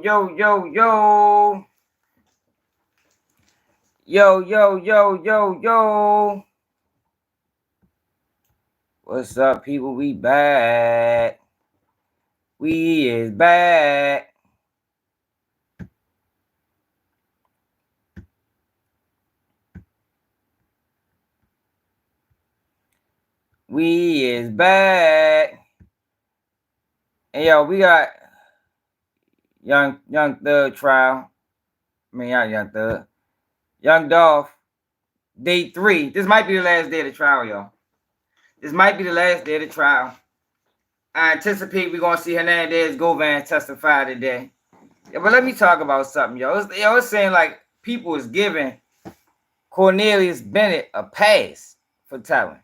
yo, yo, yo. Yo, yo, yo, yo, yo. What's up, people? We back. We is back. We is back. And yo, we got young Thug trial. I mean, not young Thug. Young Dolph. Day 3. This might be the last day of the trial, y'all. This might be the last day of the trial. I anticipate we're gonna see Hernandez Govan testify today. Yeah, but let me talk about something, yo. It's saying like people is giving Cornelius Bennett a pass for telling.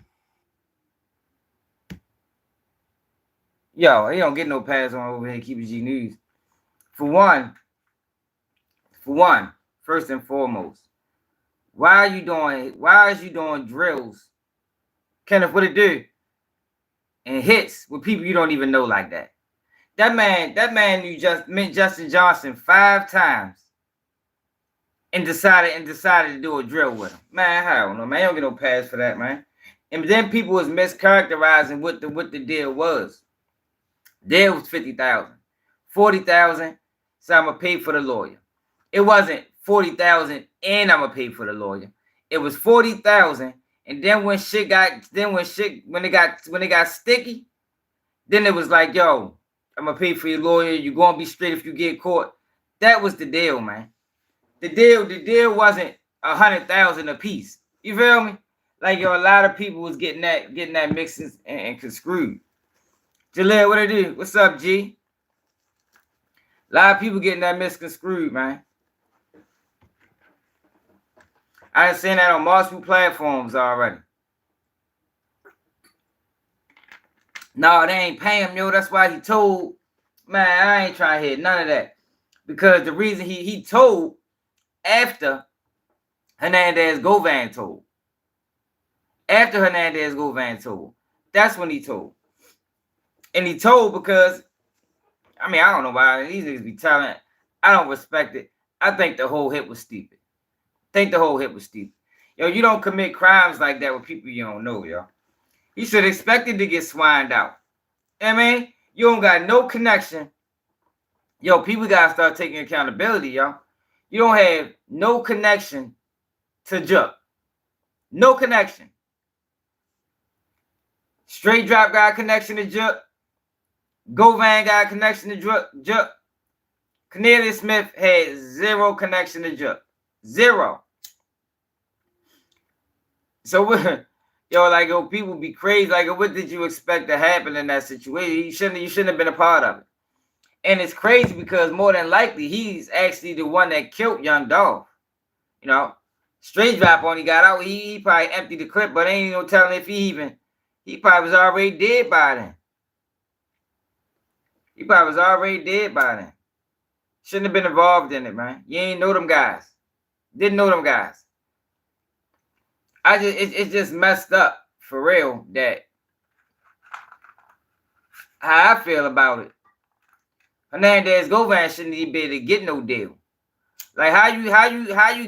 Yo, he don't get no pass on over here at Keep G News. For one, first and foremost, why is you doing drills? Kenneth, what it do? And hits with people you don't even know like that. That man you just met Justin Johnson 5 times and decided to do a drill with him. Man, I don't know, man. You don't get no pass for that, man. And then people was mischaracterizing what the deal was. Deal was $50,000. $40,000, so I'm gonna pay for the lawyer. It wasn't $40,000 and I'm gonna pay for the lawyer. It was $40,000, and then when it got sticky, then it was like, yo, I'm gonna pay for your lawyer. You're gonna be straight if you get caught. That was the deal, man. The deal wasn't $100,000 a piece. You feel me? Like, yo, a lot of people was getting that mixed and construed. Jaleel, what it do? What's up, G? A lot of people getting that misconstrued, man. I done seen that on multiple platforms already. No, they ain't paying him, yo. That's why he told. Man, I ain't trying to hear none of that. Because the reason he told after Hernandez Govan told. After Hernandez Govan told. That's when he told. And he told because, I mean, I don't know why these niggas be telling. I don't respect it. I think the whole hit was stupid. Yo, you don't commit crimes like that with people you don't know, yo. You should expect it to get swined out. I mean, you don't got no connection. Yo, people gotta start taking accountability, yo. You don't have no connection to Juk. No connection. Straight drop got a connection to Juk. Govan got a connection to Juk. Cornelius Smith had 0 connection to Juk. 0. So, yo, like, yo, people be crazy. Like, what did you expect to happen in that situation? You shouldn't have been a part of it. And it's crazy because more than likely, he's actually the one that killed young Dolph. You know, straight drop on he got out. He probably emptied the clip, but ain't no telling if he probably was already dead by then. Shouldn't have been involved in it, man. You ain't know them guys. Didn't know them guys. It's just messed up for real that how I feel about it. Hernandez Govan shouldn't even be able to get no deal. Like how you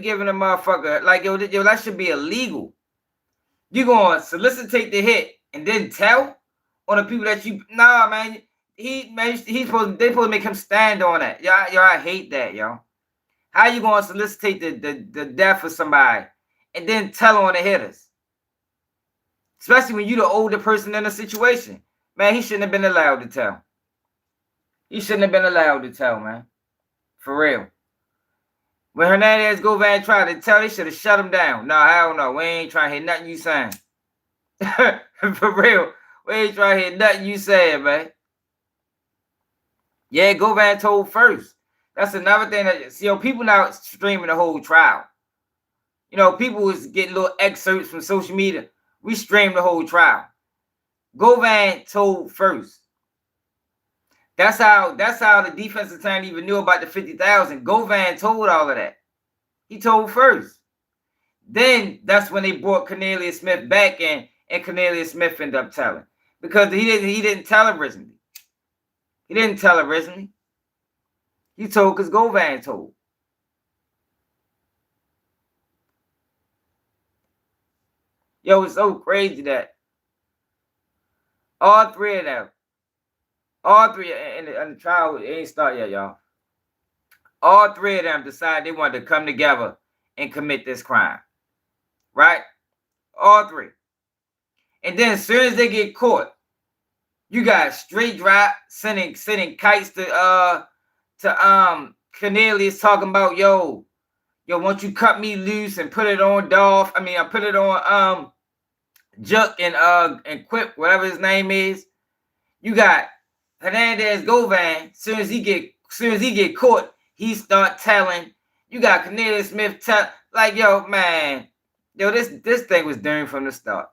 giving a motherfucker like yo that should be illegal. You gonna solicitate the hit and then tell on the people that you man. They supposed to make him stand on that. Yo, I hate that, yo. How you gonna solicitate the death of somebody and then tell on the hitters? Especially when you the older person in the situation. Man, he shouldn't have been allowed to tell. Man. For real. When Hernandez Govan tried to tell, they should have shut him down. No, hell no. We ain't trying to hear nothing you saying. For real. We ain't trying to hear nothing you saying, man. Yeah, Govan told first. That's another thing that, people now streaming the whole trial. People was getting little excerpts from social media. We streamed the whole trial. Govan told first. That's how the defense attorney even knew about the $50,000. Govan told all of that. He told first. Then that's when they brought Cornelius Smith back in, and Cornelius Smith ended up telling. Because he didn't tell originally. He told because Govan told. Yo, it's so crazy that all three of them, and the trial ain't started yet, y'all. All three of them decided they wanted to come together and commit this crime. Right? All three. And then as soon as they get caught, you got straight drop sending kites to Cornelius talking about, yo, won't you cut me loose and put it on Dolph? I mean, I put it on Juck and Quip, whatever his name is. You got Hernandez Govan. Soon as he get caught, he start telling. You got Cornelius Smith tell, like, yo, man, yo, this thing was doomed from the start.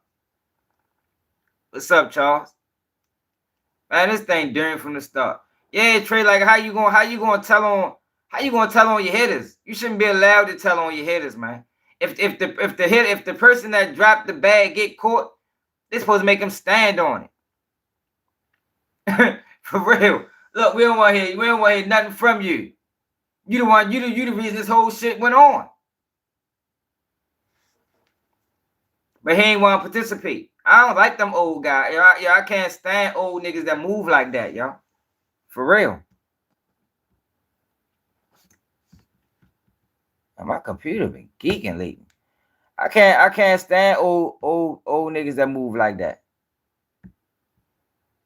What's up, Charles? Man, this thing doomed from the start. Yeah, Trey, like, how you gonna tell on your hitters? You shouldn't be allowed to tell on your hitters, man. If the person that dropped the bag get caught, they're supposed to make them stand on it. For real. Look, we don't want to hear nothing from you. You the reason this whole shit went on. But he ain't want to participate. I don't like them old guys. I can't stand old niggas that move like that, y'all. For real. And my computer been geeking lately. I can't stand old niggas that move like that.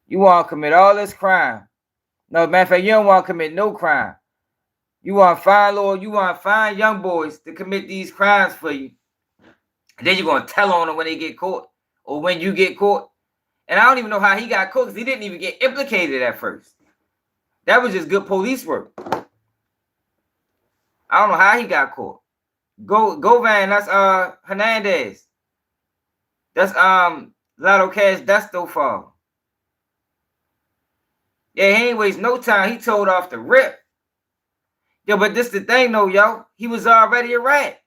You want to commit all this crime. No, matter of fact, you don't want to commit no crime. You want to find young boys to commit these crimes for you. And then you're going to tell on them when they get caught or when you get caught. And I don't even know how he got caught because he didn't even get implicated at first. That was just good police work. I don't know how he got caught. Govan, that's Hernandez. That's Lotto Cash Desto fall. Yeah, he ain't waste no time. He told off the rip. Yo, but this the thing though, yo. He was already a rat.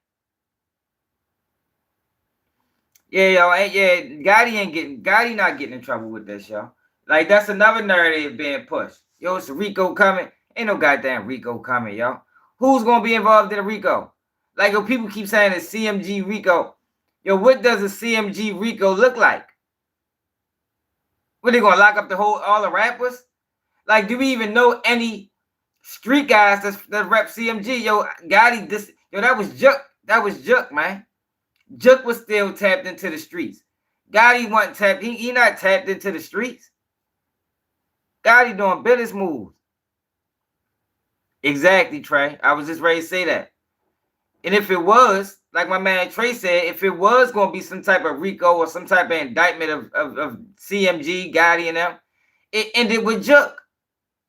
Yeah, yo, Gotti not getting in trouble with this, yo. Like, that's another narrative being pushed. Yo, it's a RICO coming. Ain't no goddamn RICO coming, yo. Who's gonna be involved in a RICO? Like, yo, people keep saying it's CMG RICO. Yo, what does a CMG RICO look like? What, they gonna lock up all the rappers? Like, do we even know any street guys that rep CMG? Yo, Gotti, that was Juck. That was Juck, man. Juck was still tapped into the streets. Gotti wasn't tapped. He not tapped into the streets. Gotti doing business moves. Exactly, Trey. I was just ready to say that. And if it was, like my man Trey said, if it was going to be some type of RICO or some type of indictment of CMG, Gotti and them, it ended with Juck.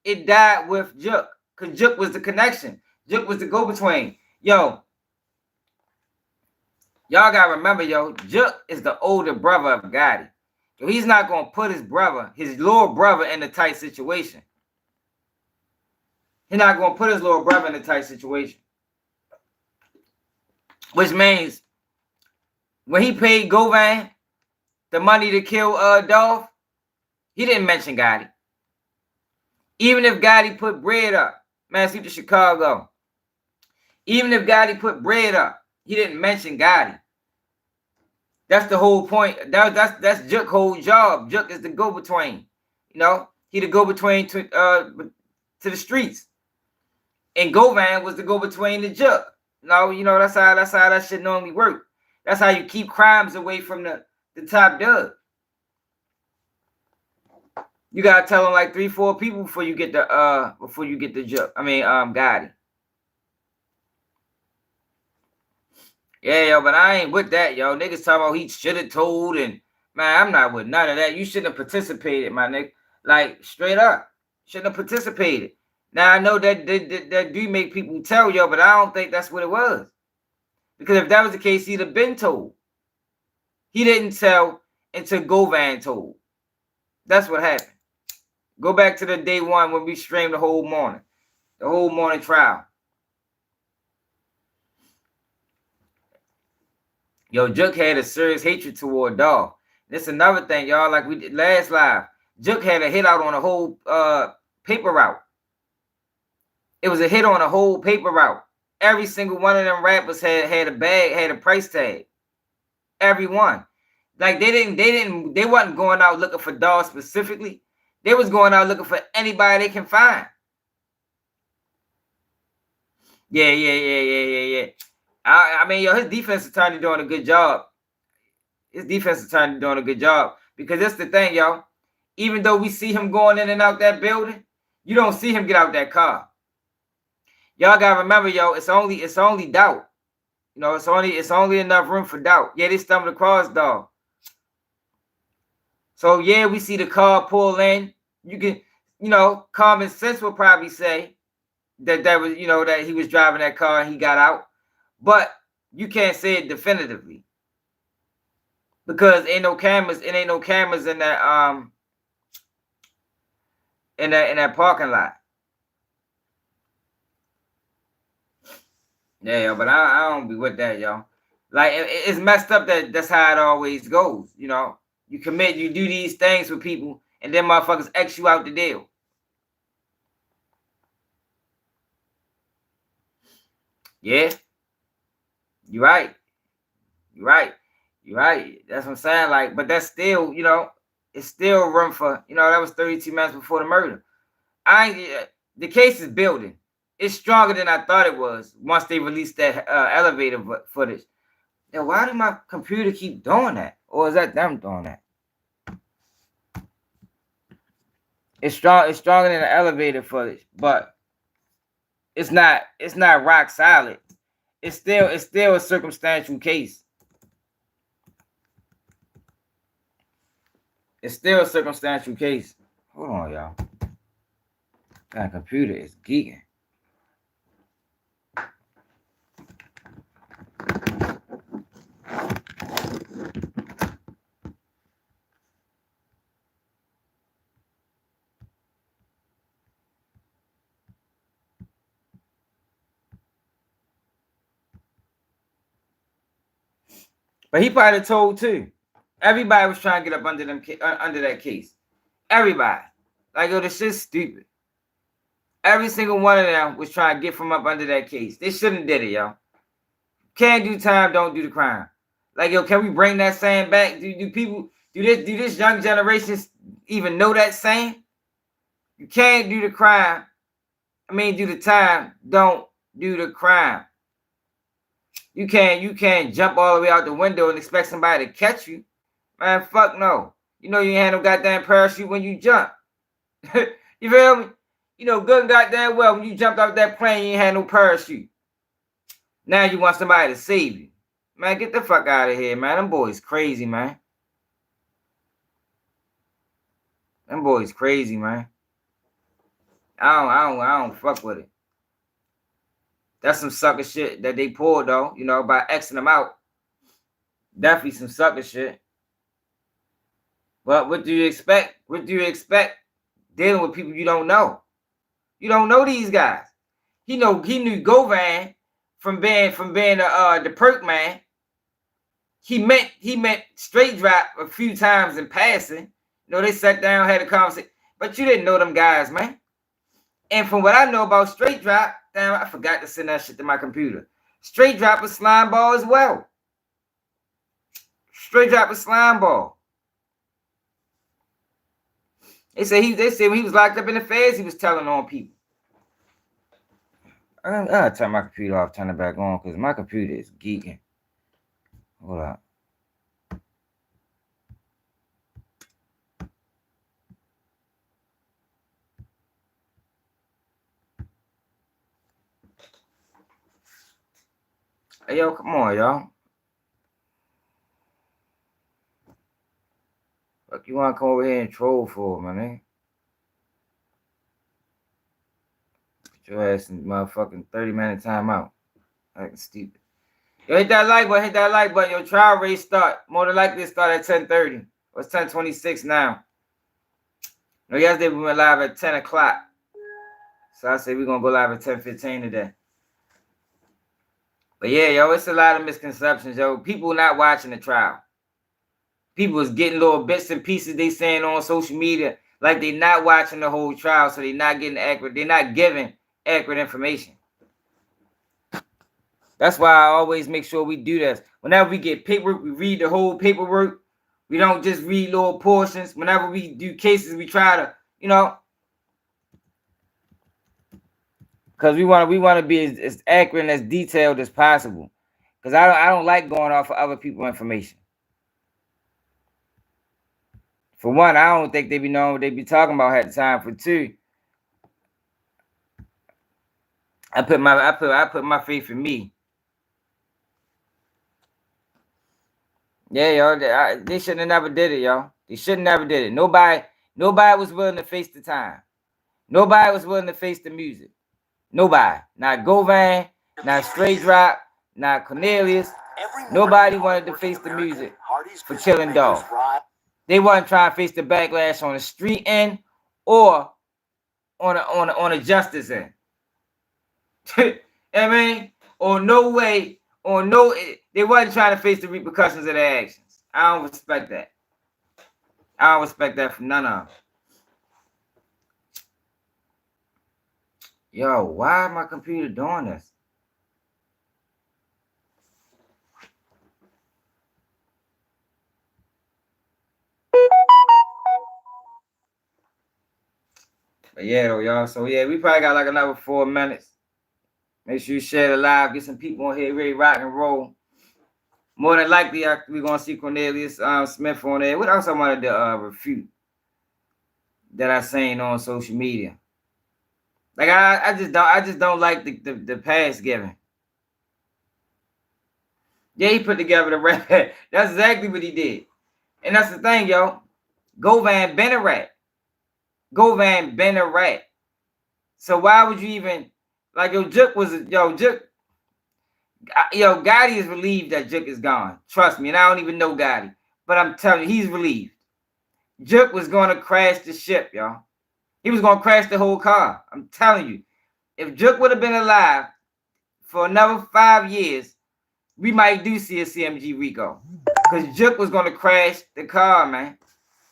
It died with Juck. Because Juck was the connection. Juck was the go-between. Yo, y'all got to remember, yo, Juck is the older brother of Gotti. So he's not going to put his little brother in a tight situation. He's not going to put his little brother in a tight situation. Which means when he paid Govan the money to kill Dolph, he didn't mention Gotti. Even if Gotti put bread up, man, see to Chicago. Even if Gotti put bread up, he didn't mention Gotti. That's the whole point. That's Juck's whole job. Juck is the go-between. You know, he the go-between to the streets. And Govan was the go-between to Juck. No, you know, that's how that shit normally works. That's how you keep crimes away from the top dog. You gotta tell them like 3-4 people before you get the Juck. I mean, Gotti. Yeah, yo, but I ain't with that, yo. Niggas talking about he should have told, and man, I'm not with none of that. You shouldn't have participated, my nigga. Like, straight up, shouldn't have participated. Now I know that do make people tell, yo, but I don't think that's what it was. Because if that was the case, he'd have been told. He didn't tell until Govan told. That's what happened. Go back to the day one when we streamed the whole morning trial. Yo, Juck had a serious hatred toward Dolph. This another thing, y'all, like we did last live. Juck had a hit out on a whole paper route. It was a hit on the whole paper route. Every single one of them rappers had a bag, had a price tag. Every one. Like they wasn't going out looking for Dolph specifically. They was going out looking for anybody they can find. Yeah. I mean, yo, his defense attorney doing a good job. His defense attorney doing a good job. Because that's the thing, y'all. Even though we see him going in and out that building, you don't see him get out that car. Y'all gotta remember, yo, it's only doubt. You know, it's only enough room for doubt. Yeah, they stumbled across Dolph. So yeah, we see the car pull in. You can, you know, common sense will probably say that was, you know, that he was driving that car and he got out. But you can't say it definitively. Because ain't no cameras, it ain't no cameras in that in that parking lot. Yeah, but I don't be with that, y'all. Like it's messed up that that's how it always goes, you know. You do these things with people, and then motherfuckers X you out the deal. Yeah. You're right. That's what I'm saying. Like, but that's still, you know, it's still room for, you know, that was 32 months before the murder. The case is building. It's stronger than I thought it was once they released that elevator footage. Now, why did my computer keep doing that? Or is that them doing that? It's stronger than the elevator footage, but it's not rock solid. It's still a circumstantial case. It's still a circumstantial case. Hold on, y'all. That computer is geeking. But he probably told too. Everybody was trying to get up under that case. Everybody. Like, yo, this shit's stupid. Every single one of them was trying to get from up under that case. They shouldn't did it, yo. Can't do time, don't do the crime. Like, yo, can we bring that saying back? Do people do this young generation even know that saying? You can't do the crime. I mean, do the time, don't do the crime. You can't jump all the way out the window and expect somebody to catch you. Man, fuck no. You know you ain't had no goddamn parachute when you jump. You feel me? You know good and goddamn well when you jumped off that plane, you ain't had no parachute. Now you want somebody to save you. Man, get the fuck out of here, man. Them boys crazy, man. Them boys crazy, man. I don't fuck with it. That's some sucker shit that they pulled, though, you know, by Xing them out. Definitely some sucker shit. But what do you expect? What do you expect dealing with people you don't know? You don't know these guys. He knew Govan from being the perk man. He met Straight Drop a few times in passing. You know, they sat down, had a conversation. But you didn't know them guys, man. And from what I know about Straight Drop, damn, I forgot to send that shit to my computer. Straight Drop a slime ball as well. Straight Drop a slime ball. They said when he was locked up in the feds, he was telling on people. I gotta turn my computer off, turn it back on, because my computer is geeking. Hold up. Hey, yo, come on, y'all. Fuck you want to come over here and troll for, man? Put your ass in motherfucking 30-minute timeout. Acting stupid. Yo, hit that like button. Your trial race start. More than likely start at 10:30. Or it's 10:26 now. No, yesterday we went live at 10 o'clock. So I said we're going to go live at 10:15 today. But yeah, yo, it's a lot of misconceptions, yo. People not watching the trial. People is getting little bits and pieces they saying on social media like they not watching the whole trial, so they not getting accurate. They're not giving accurate information. That's why I always make sure we do this. Whenever we get paperwork, we read the whole paperwork. We don't just read little portions. Whenever we do cases, we try to, you know, because we want to be as accurate and as detailed as possible. Because I don't like going off of other people's information. For one, I don't think they be knowing what they be talking about at the time. For two, I put my faith in me. Yeah, y'all. They shouldn't have never did it, y'all. They shouldn't never did it. Nobody was willing to face the time. Nobody was willing to face the music. Nobody. Not Govan, not Straight Drop, not Cornelius. Nobody wanted to face the music for killing Dolph. They wasn't trying to face the backlash on the street end or on a justice end. I mean, or no way, or no, they wasn't trying to face the repercussions of their actions. I don't respect that. I don't respect that from none of them. Yo, why is my computer doing this? But yeah, though, y'all. So yeah, we probably got like another 4 minutes. Make sure you share the live, get some people on here ready to rock and roll. More than likely, we're gonna see Cornelius Smith on there. What else I wanted to refute that I seen on social media? Like I just don't like the pass giving. Yeah, he put together the rap. That's exactly what he did. And that's the thing, yo. Govan been a rat. Govan been a rat. So why would you even like Jook was Jook? Gotti is relieved that Jook is gone. Trust me, and I don't even know Gotti, but I'm telling you, he's relieved. Jook was gonna crash the ship, y'all. He was gonna crash the whole car. I'm telling you, if Jook would have been alive for another 5 years, we might do see a CMG RICO. Because Jook was gonna crash the car, man.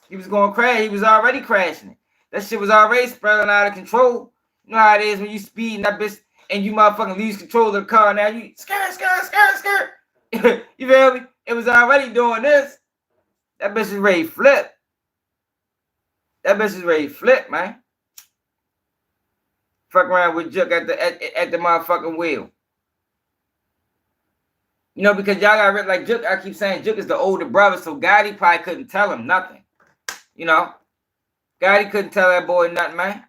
He was gonna crash. He was already crashing it. That shit was already spiraling out of control. You know how it is when you speed and that bitch and you motherfucking lose control of the car. Now you skirt. You feel me? It was already doing this. That bitch is ready to flip. That bitch is ready to flip, man. Fuck around with Jook at the motherfucking wheel. You know, because y'all got like Jook. I keep saying Jook is the older brother, so Gotti probably couldn't tell him nothing. You know, Gotti couldn't tell that boy nothing, man.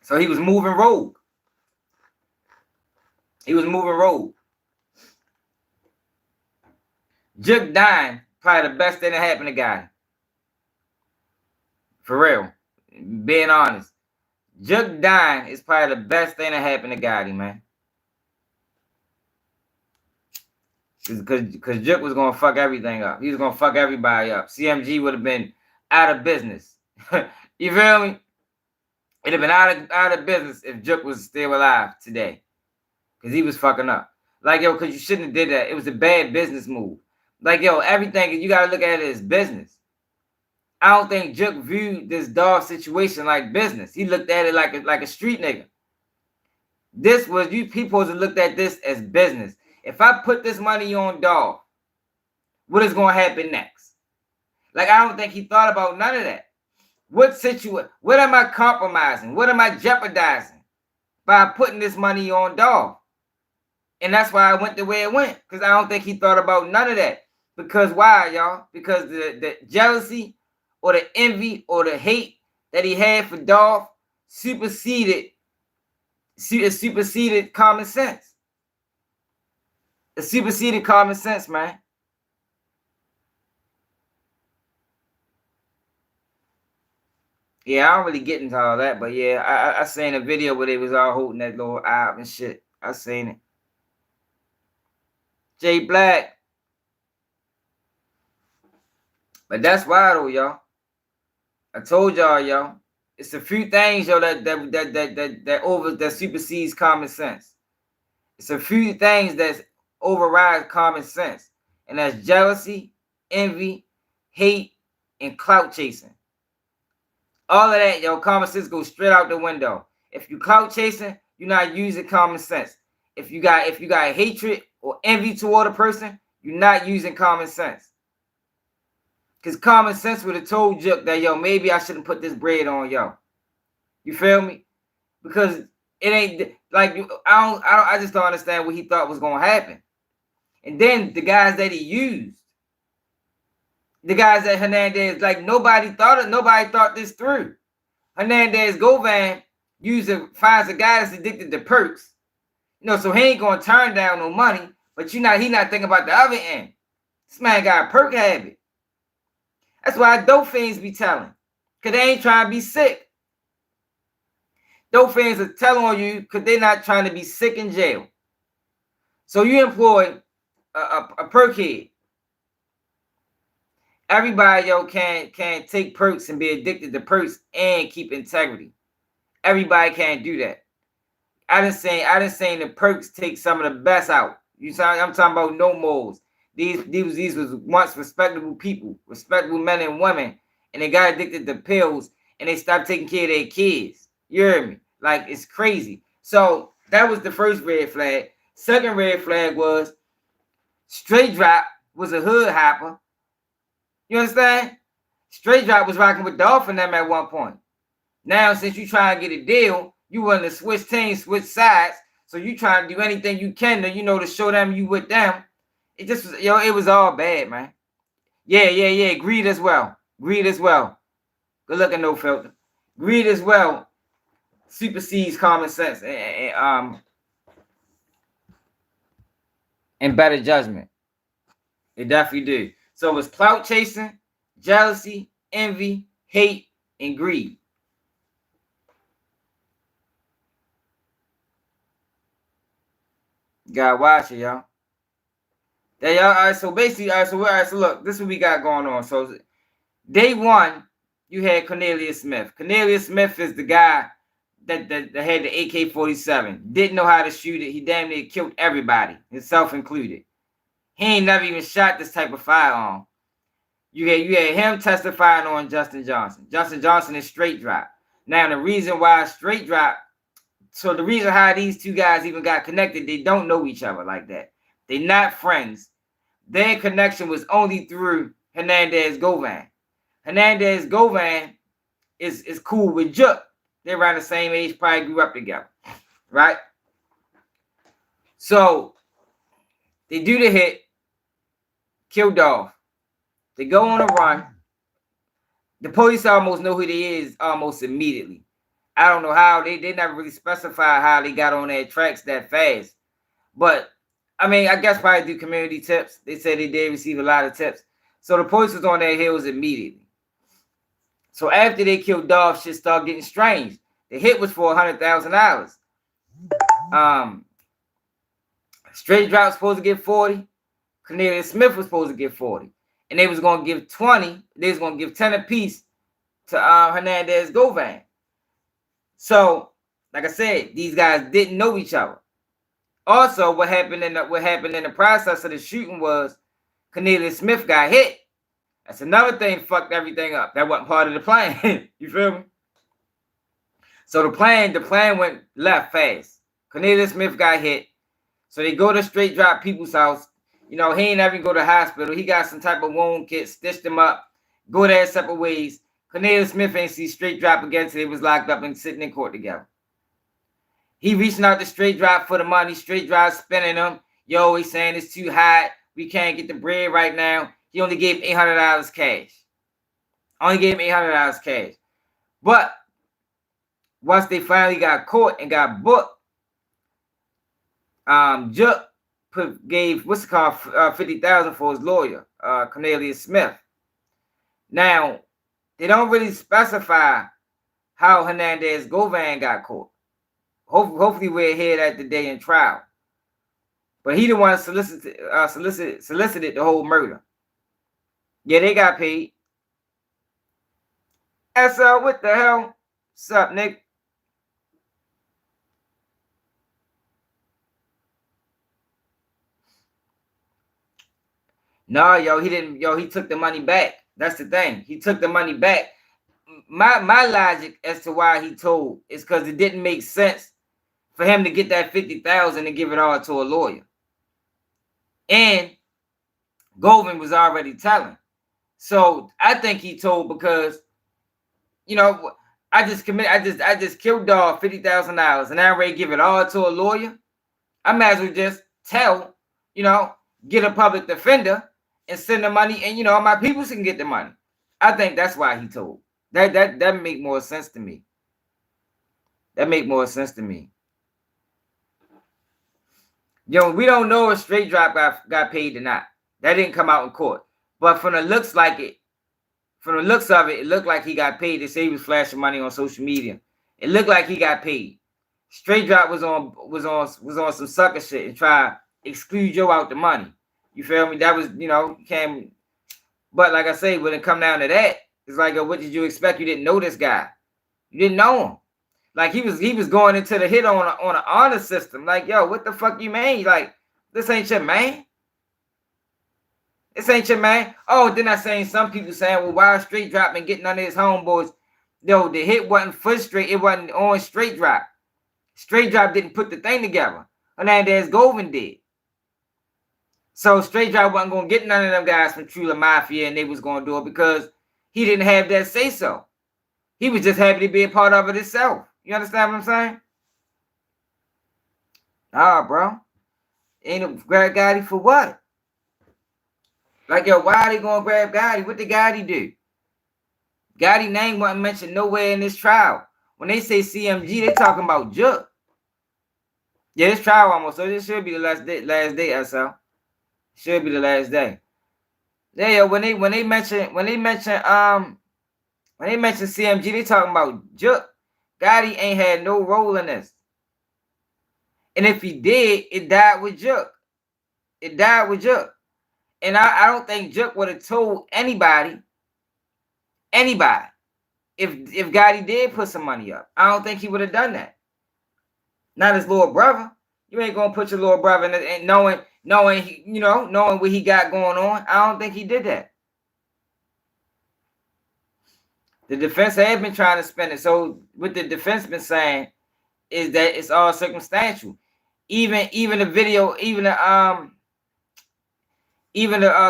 So he was moving rogue. He was moving rogue. Jook dying, probably the best thing that happened to Gotti. For real. Being honest. Jook dying is probably the best thing that happened to Gotti, man. Because Jook was going to fuck everything up. He was going to fuck everybody up. CMG would have been out of business. You feel me? It'd have been out of business if Jook was still alive today. Because he was fucking up. Like, yo, because you shouldn't have did that. It was a bad business move. Like, yo, everything, you got to look at it as business. I don't think Jook viewed this Dolph situation like business. He looked at it like a street nigga. This was, you people supposed to look at this as business. If I put this money on Dolph, what is going to happen next? Like, I don't think he thought about none of that. What am I compromising? What am I jeopardizing by putting this money on Dolph? And that's why I went the way it went. Because I don't think he thought about none of that. Because why, y'all? Because the jealousy or the envy or the hate that he had for Dolph superseded common sense. It superseded common sense, man. Yeah, I don't really get into all that, but yeah, I seen a video where they was all holding that little eye and shit. I seen it. Jay Black. But that's why though, y'all. I told y'all, it's a few things, yo, that supersedes common sense. It's a few things that override common sense, and that's jealousy, envy, hate, and clout chasing. All of that, yo, common sense goes straight out the window. If you clout chasing, you're not using common sense. If you got hatred or envy toward a person, you're not using common sense. Because common sense would have told you that, yo, maybe I shouldn't put this bread on, yo. You feel me? Because it ain't like I just don't understand what he thought was gonna happen. And then the guys that he used, the guys that Hernandez, like nobody thought this through. Hernandez Govan finds a guy that's addicted to perks. You know, so he ain't gonna turn down no money, but he not thinking about the other end. This man got a perk habit. That's why dope fiends be telling. Cause they ain't trying to be sick. Dope fiends are telling on you because they're not trying to be sick in jail. So you employ a perk head. Everybody, yo, can take perks and be addicted to perks and keep integrity. Everybody can't do that. I didn't say the perks take some of the best out. I'm talking about no morals. These was once respectable people, respectable men and women, and they got addicted to pills and they stopped taking care of their kids. You hear me? Like, it's crazy. So that was the first red flag. Second red flag was Straight Drop was a hood hopper. You understand? Straight Drop was rocking with Dolph and them at one point. Now, since you trying to get a deal, you want to switch teams, switch sides. So you trying to do anything you can to, to show them you with them. It just was, it was all bad, man. Yeah. Greed as well. Good looking, no filter. Greed as well supersedes common sense and better judgment. It definitely do. So it's clout chasing, jealousy, envy, hate, and greed. Gotta watch it, y'all. All right, so basically, so look, this is what we got going on. So day one, you had Cornelius Smith. Cornelius Smith is the guy that had the AK-47. Didn't know how to shoot it. He damn near killed everybody, himself included. He ain't never even shot this type of firearm. You had him testifying on Justin Johnson. Justin Johnson is Straight Drop. Now, the reason why Straight Drop, so the reason how these two guys even got connected, they don't know each other like that. They're not friends. Their connection was only through Hernandez Govan. Hernandez Govan is cool with Juk. They're around the same age, probably grew up together, right? So they do the hit, kill Dolph. They go on a run. The police almost know who they is almost immediately. I don't know how. They never really specify how they got on their tracks that fast. But, I mean, I guess probably do community tips. They said they did receive a lot of tips. So the police was on their heels immediately. So after they killed Dolph, shit started getting strange. The hit was for $100,000. Straight Drop was supposed to get 40. Cornelius Smith was supposed to get 40. And they was going to give 20. They was going to give 10 apiece to Hernandez Govan. So, like I said, these guys didn't know each other. Also, what happened in the process of the shooting was Cornelius Smith got hit. That's another thing fucked everything up. That wasn't part of the plan. You feel me? So the plan went left fast. Cornelius Smith got hit. So they go to Straight Drop people's house. He ain't ever go to the hospital. He got some type of wound kit, stitched him up, go their separate ways. Cornelius Smith ain't see Straight Drop again till they was locked up and sitting in court together. He reaching out to Straight Drop for the money. Straight Drop spending them. Yo, he's saying it's too hot. We can't get the bread right now. He only gave $800 cash. But once they finally got caught and got booked, Juk gave $50,000 for his lawyer, Cornelius Smith. Now, they don't really specify how Hernandez Govan got caught. Hopefully we'll hear that today in trial. But he the one solicited the whole murder. Yeah, they got paid. SL, what the hell? What's up, Nick? No, yo, he didn't. Yo, he took the money back. That's the thing. He took the money back. My logic as to why he told is because it didn't make sense for him to get that 50,000 and give it all to a lawyer. And Goldman was already telling. So I think he told because, you know, I just killed Dolph $50,000 and I already give it all to a lawyer. I might as well just tell, you know, get a public defender and send the money, and you know, my people can get the money. I think that's why he told. That make more sense to me. That make more sense to me. Yo, we don't know if Straight Drop got paid or not. That didn't come out in court. But from the looks of it, it looked like he got paid. They say he was flashing money on social media. It looked like he got paid. Straight Drop was on some sucker shit and try to exclude Joe out the money. You feel me? That was, you know, came. But like I say, when it come down to that, it's like, what did you expect? You didn't know this guy. You didn't know him. Like he was going into the hit on an honor system. Like, yo, what the fuck you mean? Like, this ain't your man. This ain't your man. Oh, then I seen some people saying, well, why Straight Drop and getting under his homeboys? Yo, the hit wasn't foot straight. It wasn't on Straight Drop. Straight Drop didn't put the thing together. Hernandez Goldman did. So Straight Drop wasn't going to get none of them guys from True Mafia, and they was going to do it because he didn't have that say-so. He was just happy to be a part of it himself. You understand what I'm saying? Nah, bro. Ain't a grab Gotti for what? Like, yo, why are they going to grab Gotti? What did Gotti do? Gotti name wasn't mentioned nowhere in this trial. When they say CMG, they talking about Juke. Yeah, this trial almost. So this should be the last day, SL. Should be the last day. Yeah, yo, when they mention CMG, they talking about Juke. Gotti ain't had no role in this. And if he did, it died with Juke. It died with Juke. And I don't think Juke would have told anybody, if Gotti did put some money up. I don't think he would have done that. Not his little brother. You ain't gonna put your little brother in it, and knowing what he got going on. I don't think he did that. The defense has been trying to spin it. So what the defense been saying is that it's all circumstantial. Even the video, even the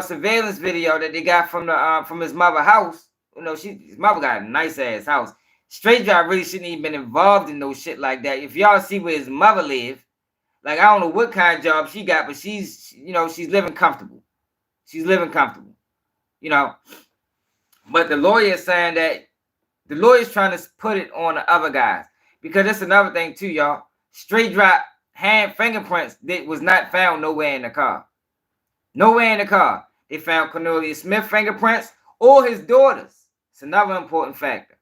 surveillance video that they got from his mother's house. You know, his mother got a nice ass house. Straight Drop really shouldn't even been involved in no shit like that. If y'all see where his mother live, like, I don't know what kind of job she got, but she's living comfortable. She's living comfortable, you know. But the lawyer is saying that the lawyer's trying to put it on the other guys, because that's another thing too, y'all. Straight Drop hand fingerprints that was not found nowhere in the car. Nowhere in the car. They found Cornelia Smith fingerprints or his daughter's. It's another important factor.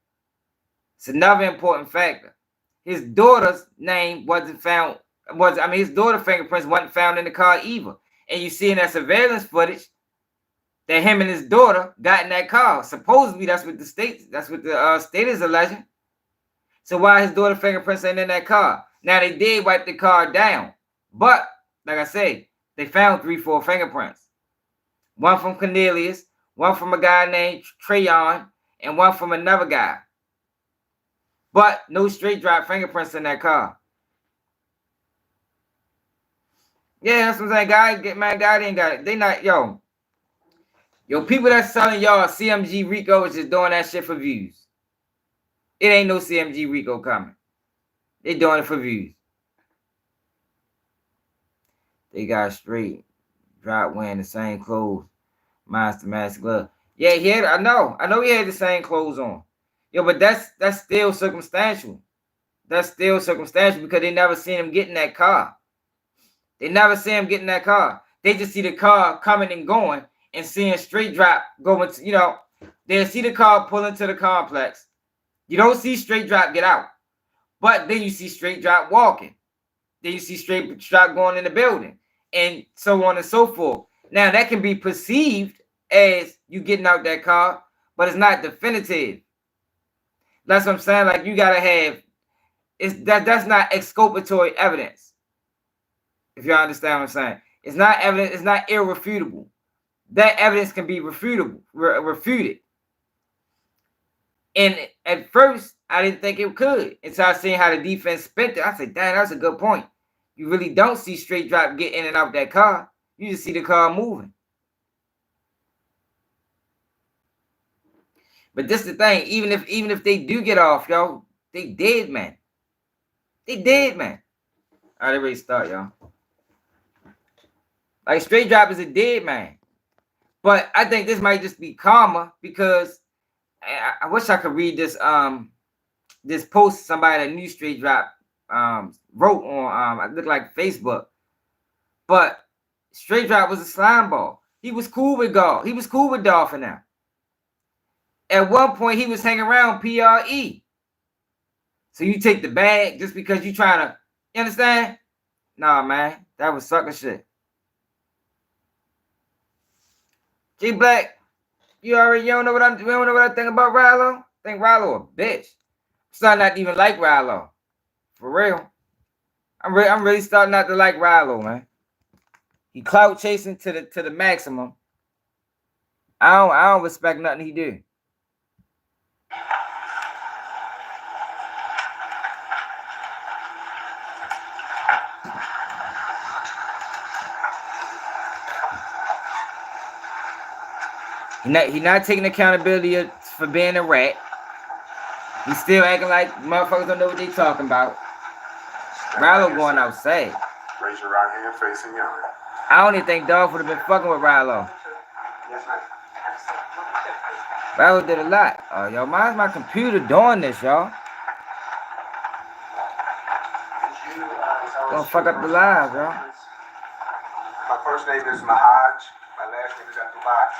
His daughter's name wasn't found. His daughter's fingerprints wasn't found in the car either. And you see in that surveillance footage that him and his daughter got in that car. Supposedly that's what the state is alleging. So why his daughter's fingerprints ain't in that car? Now they did wipe the car down, but like I say, they found 3-4 fingerprints. One from Cornelius, one from a guy named Trayon, and one from another guy. But no Straight Drop fingerprints in that car. Yeah, that's what I'm saying. God ain't got it. They not, yo, people that's selling y'all CMG RICO is just doing that shit for views. It ain't no CMG RICO coming. They doing it for views. They got Straight Drop wearing the same clothes. Monster Mask Glove. Yeah, I know he had the same clothes on. Yo, but that's still circumstantial. That's still circumstantial because they never seen him get in that car. They never see him get in that car. They just see the car coming and going and seeing Straight Drop going to, they'll see the car pull into the complex. You don't see Straight Drop get out. But then you see Straight Drop walking. Then you see Straight Drop going in the building. And so on and so forth. Now, that can be perceived as you getting out that car, but it's not definitive. That's what I'm saying. Like, you got to have, that's not exculpatory evidence. If you understand what I'm saying. It's not evidence. It's not irrefutable. that evidence can be refuted. And at first, I didn't think it could. Until I seen how the defense spent it. I said, damn, that's a good point. You really don't see straight drop get in and out that car. You just see the car moving. But this is the thing. Even if they do get off, y'all, they dead, man. They dead, man. All right, they ready to start, y'all. Like, straight drop is a dead man. But I think this might just be karma, because I wish I could read this post somebody that knew straight drop wrote on it looked like Facebook. But straight drop was a slime ball. He was cool with Dolph. He was cool with Dolph and them. At one point, he was hanging around PRE. So you take the bag just because you trying to, you understand? Nah, man, that was sucker shit. G Black, you don't know what I think about Rilo? I think Rilo a bitch. I'm starting not to even like Rilo. For real. I'm really starting not to like Rilo, man. He clout chasing to the maximum. I don't respect nothing he do. He not taking accountability for being a rat. He's still acting like motherfuckers don't know what they talking about. Rilo going outside. Raise your right hand facing yonder. I don't even think Dolph would have been fucking with Rilo. Rilo did a lot. Oh, yo, mine's my computer doing this, y'all. Gonna fuck up the live, y'all. My first name is Mahaj. My last name is Abdullah.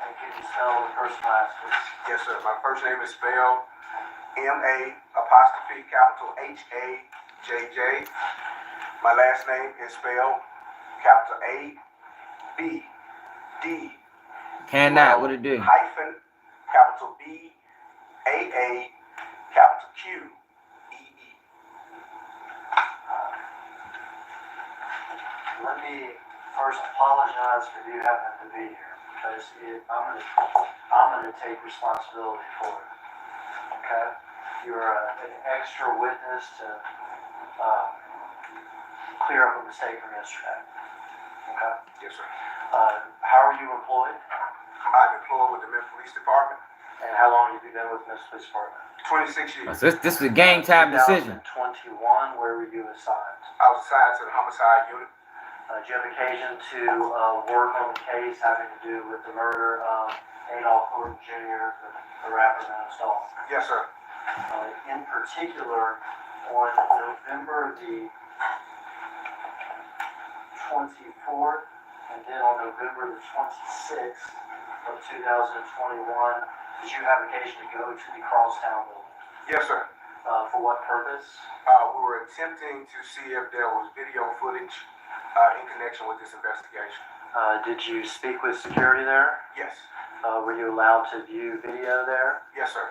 And can you spell the first last, please? Yes, sir. My first name is spelled M-A'_H-A-J-J. My last name is spelled A-B-D. Cannot, what it do? Hyphen B-A-A Q-E-E. Let me first apologize for you having to be here, because I'm gonna take responsibility for it. Okay? You're an extra witness to clear up a mistake from yesterday. Okay? Yes, sir. How are you employed? I'm employed with the Memphis Police Department. And how long have you been with Memphis Police Department? 26 years. So this is a game time decision. 2021, where were you assigned? I was assigned to the homicide unit. Did you have occasion to work on the case having to do with the murder of Adolph Horton Jr., the rapper known as Dolph? Yes, sir. In particular, on November the 24th, and then on November the 26th of 2021, did you have occasion to go to the Crosstown building? Yes, sir. For what purpose? We were attempting to see if there was video footage in connection with this investigation. Did you speak with security there? Yes. Were you allowed to view video there? Yes, sir.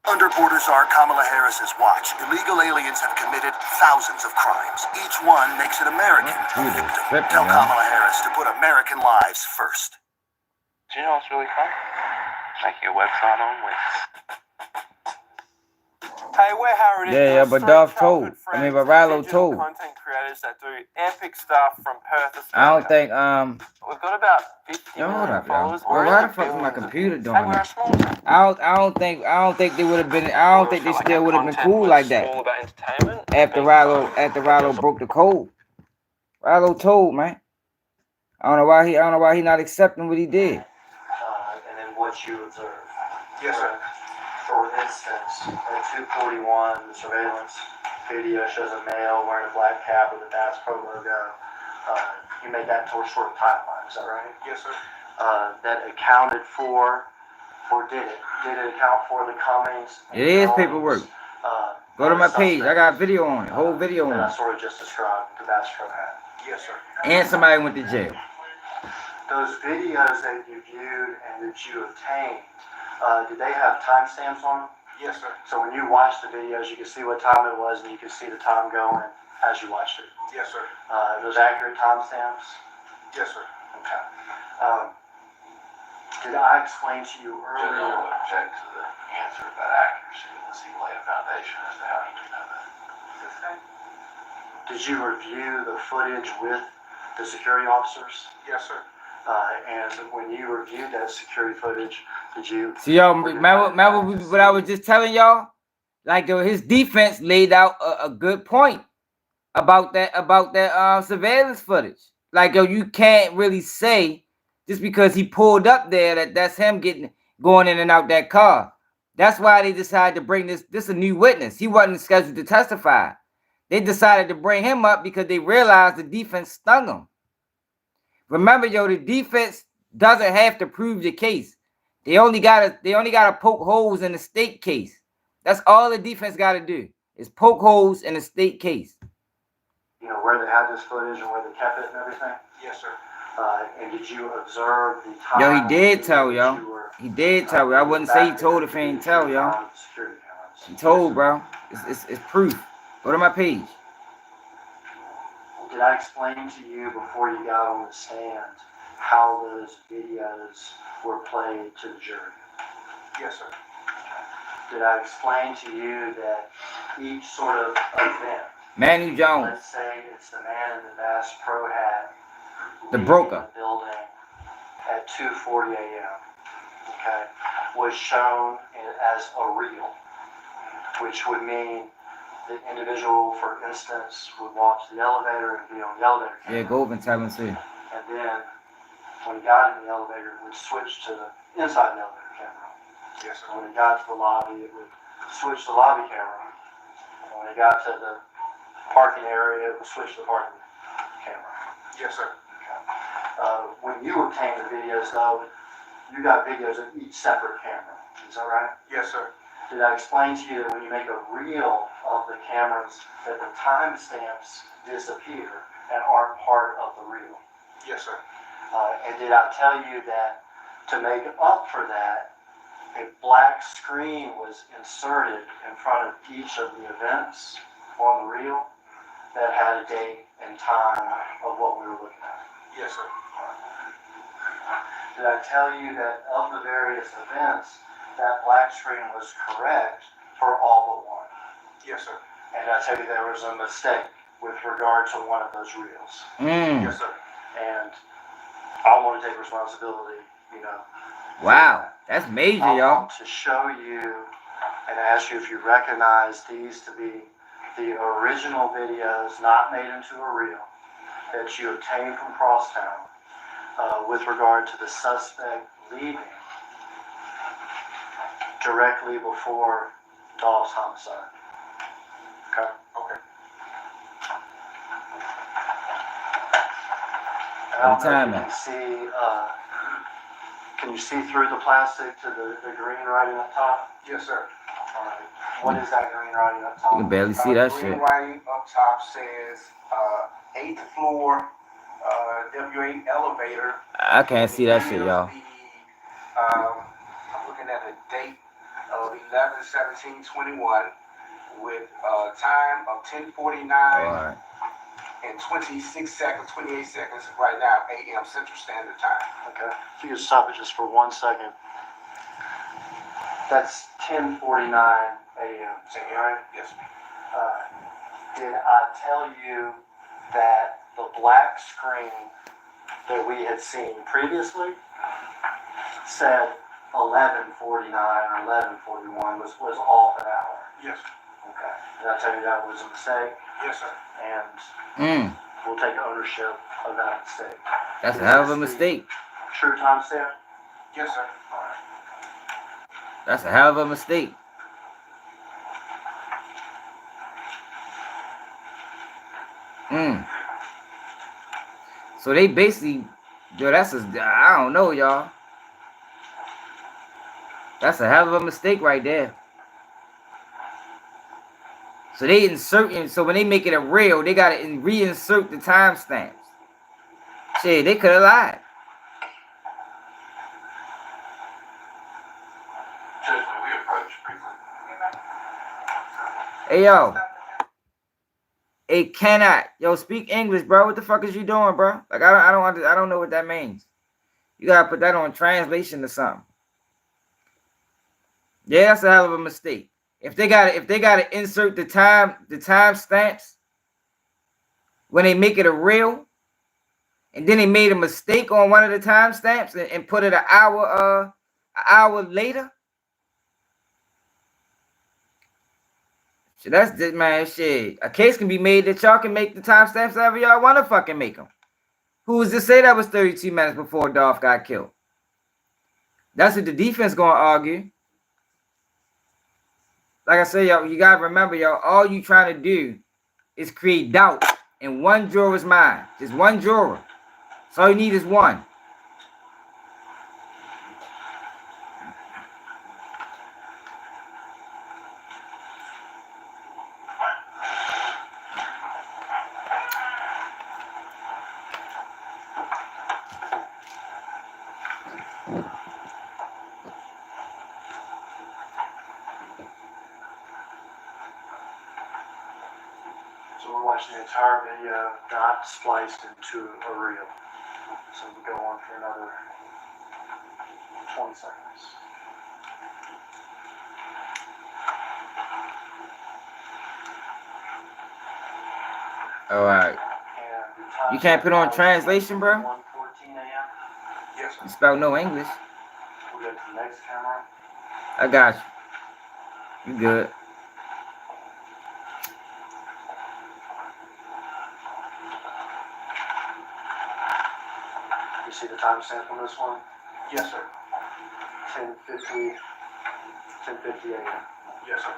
Under border czar Kamala Harris's watch, illegal aliens have committed thousands of crimes. Each one makes an American a victim. Tell Kamala Harris to put American lives first. Do you know what's really fun? Making a website on with. Hey, we're Howard. Yeah, but Dolph told. I mean, but Rilo told. Content creators that do epic stuff from Perth, Australia. I don't think We've got about 50 Yo, hold million up, y'all. followers. Well, why the fuck is my computer doing And we're a that? small town. I don't think they would have been. I don't think they still would have been cool like that. All about entertainment. After Rilo broke the code. Rilo told, man. I don't know why he not accepting what he did. And then what you observed. Yes, sir. For instance, at 2:41, the surveillance video shows a male wearing a black cap with a Bass Pro logo. You made that into a short timeline, is that right? Yes, sir. That accounted for, or did it? Did it account for the comings? It is paperwork. Go to my page. I got video on it. Whole video on that I it. sort of just described the Bass Pro had. Yes, sir. And somebody went to jail. Those videos that you viewed and that you obtained, did they have timestamps on them? Yes, sir. So when you watched the videos, you could see what time it was and you could see the time going as you watched it. Yes, sir. Those accurate timestamps? Yes, sir. Okay. Did I explain to you General earlier? will object to the answer about accuracy unless he can lay a foundation as to how he can know that. Did you review the footage with the security officers? Yes, sir. And when you reviewed that security footage, did you? See, y'all, remember what I was just telling y'all? Like, his defense laid out a good point about that surveillance footage. Like, yo, you can't really say just because he pulled up there that's him going in and out that car. That's why they decided to bring this a new witness. He wasn't scheduled to testify. They decided to bring him up because they realized the defense stung him. Remember, yo, the defense doesn't have to prove the case. They only gotta poke holes in the state case. That's all the defense gotta do is poke holes in the state case. You know where they had this footage and where they kept it and everything. Yes, sir. And did you observe the time? Yo, he did tell y'all. He did tell you. I wouldn't say he told if he ain't tell y'all. He told, bro. It's proof. Go to my page. Did I explain to you before you got on the stand how those videos were played to the jury? Yes, sir. Did I explain to you that each sort of event, Manu Jones, let's say it's the man in the Bass Pro hat, the leaving broker, the building at 2:40 a.m., okay, was shown as a reel, which would mean the individual, for instance, would watch the elevator and be on the elevator camera. yeah, go over and tell him too. And then when he got in the elevator, it would switch to the inside the elevator camera. Yes, sir. And when he got to the lobby, it would switch to the lobby camera. And when he got to the parking area, it would switch to the parking camera. Yes, sir. When you obtained the videos, though, you got videos of each separate camera. Is that right? Yes, sir. Did I explain to you that when you make a reel of the cameras, that the timestamps disappear and aren't part of the reel? Yes, sir. And did I tell you that to make up for that, a black screen was inserted in front of each of the events on the reel that had a date and time of what we were looking at? Yes, sir. Did I tell you that of the various events, that black screen was correct for all but one? Yes, sir. And I tell you there was a mistake with regard to one of those reels. Yes, sir. And I want to take responsibility, you know. Wow, that's major, I y'all. want to show you and ask you if you recognize these to be the original videos, not made into a reel, that you obtained from Crosstown with regard to the suspect leaving directly before Dolph's homicide. Okay? Okay. I don't know if Time you can you see through the plastic to the green writing up top? Yes, sir. All right. What is that green writing up top? You can barely see that green shit. writing up top says 8th floor W8 elevator. I can't see that shit, y'all. I'm looking at the date of 11/17/21 with time of 10:49 Alright. and 26 seconds, 28 seconds right now, a.m. Central Standard Time. Okay. If you could stop it just for 1 second. That's 10:49 a.m. Is that right? Yes. Did I tell you that the black screen that we had seen previously said 11:49 or 11:41 was off an hour? Yes. Okay. Did I tell you that was a mistake? Yes, sir. And we'll take ownership of that mistake. That's a hell of a mistake. True timestamp? Yes, sir. All right. That's a hell of a mistake. So they basically, yo, I don't know, y'all. That's a hell of a mistake right there. So they insert, so when they make it a reel, they gotta reinsert the timestamps. Shit, they could have lied. Judge, may we approach briefly? Hey, yo. It cannot. Yo, speak English, bro. What the fuck is you doing, bro? Like, I don't know what that means. You gotta put that on translation or something. Yeah, that's a hell of a mistake. If they gotta insert the time stamps when they make it a reel, and then they made a mistake on one of the time stamps and put it an hour later. So that's it, man. Shit. A case can be made that y'all can make the timestamps however y'all want to fucking make them. Who was to say that was 32 minutes before Dolph got killed? That's what the defense gonna argue. Like I said, y'all, you gotta remember, y'all, all you trying to do is create doubt in one juror's mind. Just one juror. So all you need is one. So we're watching the entire video, not spliced into a reel. So we go on for another 20 seconds. All right. You can't put on translation, bro? 1:14 a.m. Yes, sir. You spell no English. We'll go to the next camera. I got you. You good. You see the timestamp on this one? Yes, sir. 10:50 a.m. Yes, sir.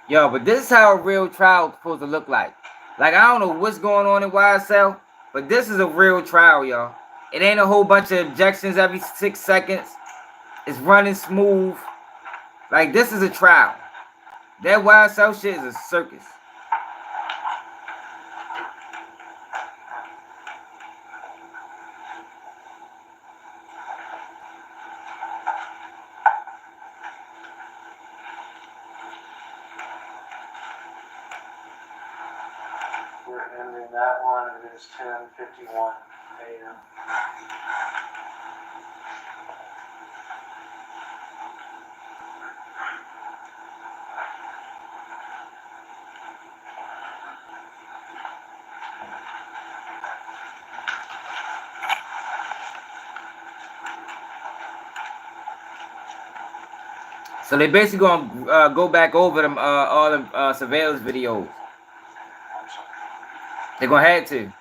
Yo, but this is how a real trial is supposed to look like. Like, I don't know what's going on in YSL, but this is a real trial, y'all. It ain't a whole bunch of objections every 6 seconds. It's running smooth. Like, this is a trial. That YSL shit is a circus. We're ending that one. It is 10:51 a.m. So they basically gonna go back over them all the surveillance videos. They're gonna have to.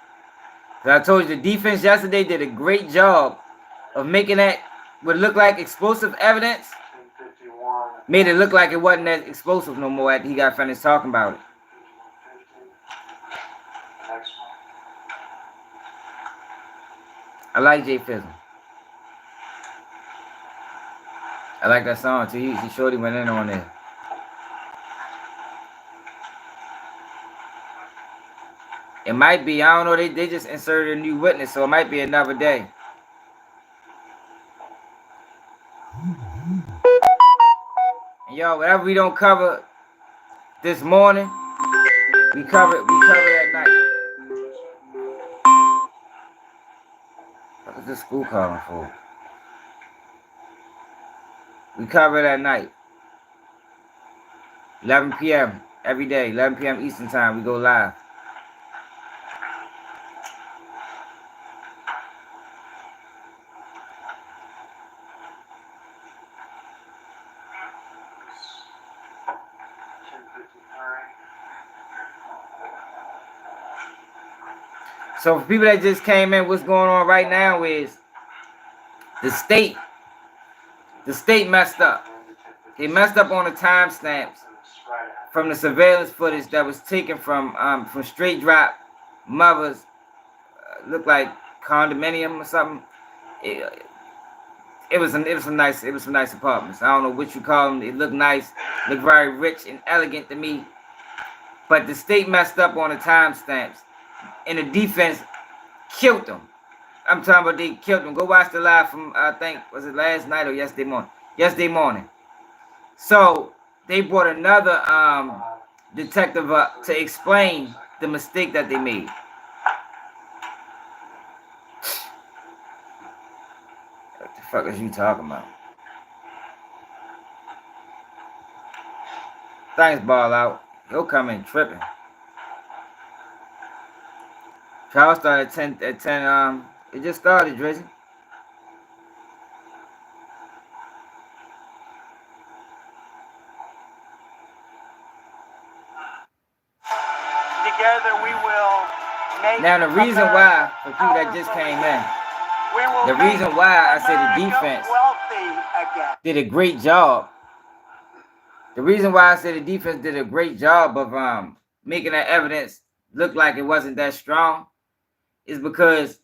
I told you the defense yesterday did a great job of making that what looked like explosive evidence. 10:51. Made it look like it wasn't that explosive no more after he got finished talking about it. 51:50. Next one. I like Jay Fizzle. I like that song too. He shorty went in on it. It might be, I don't know, they just inserted a new witness, so it might be another day. And y'all, whatever we don't cover this morning, we cover it at night. What is this school calling for? We cover it at night. 11 p.m. every day, 11 p.m. Eastern time, we go live. So for people that just came in, what's going on right now is the state messed up. They messed up on the timestamps from the surveillance footage that was taken from straight drop mothers, look like condominium or something. It was some nice apartments. I don't know what you call them. It looked nice, looked very rich and elegant to me. But the state messed up on the timestamps, and the defense killed them. I'm talking about they killed them. Go watch the live from, I think, was it last night or yesterday morning? Yesterday morning. So they brought another detective up to explain the mistake that they made. What the fuck is you talking about? Thanks, ball out. He'll come in tripping. Trial started at 10, it just started, Drizzy. Together we will make Now the reason why, for people that just came in, the reason why I said the defense did a great job. The reason why I said the defense did a great job of making that evidence look like it wasn't that strong is because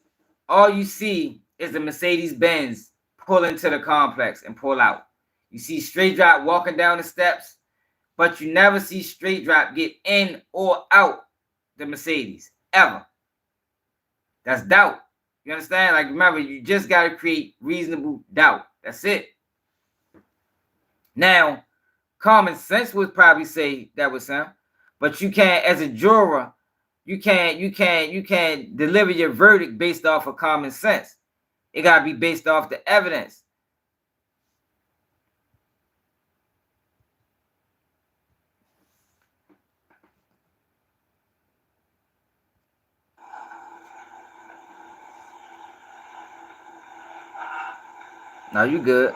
all you see is the Mercedes-Benz pull into the complex and pull out. You see Straight Drop walking down the steps, but you never see Straight Drop get in or out the Mercedes, ever. That's doubt. You understand? Like, remember, you just got to create reasonable doubt. That's it. Now, common sense would probably say that was him, but you can't, as a juror, you can't deliver your verdict based off of common sense. It got to be based off the evidence. No, you good.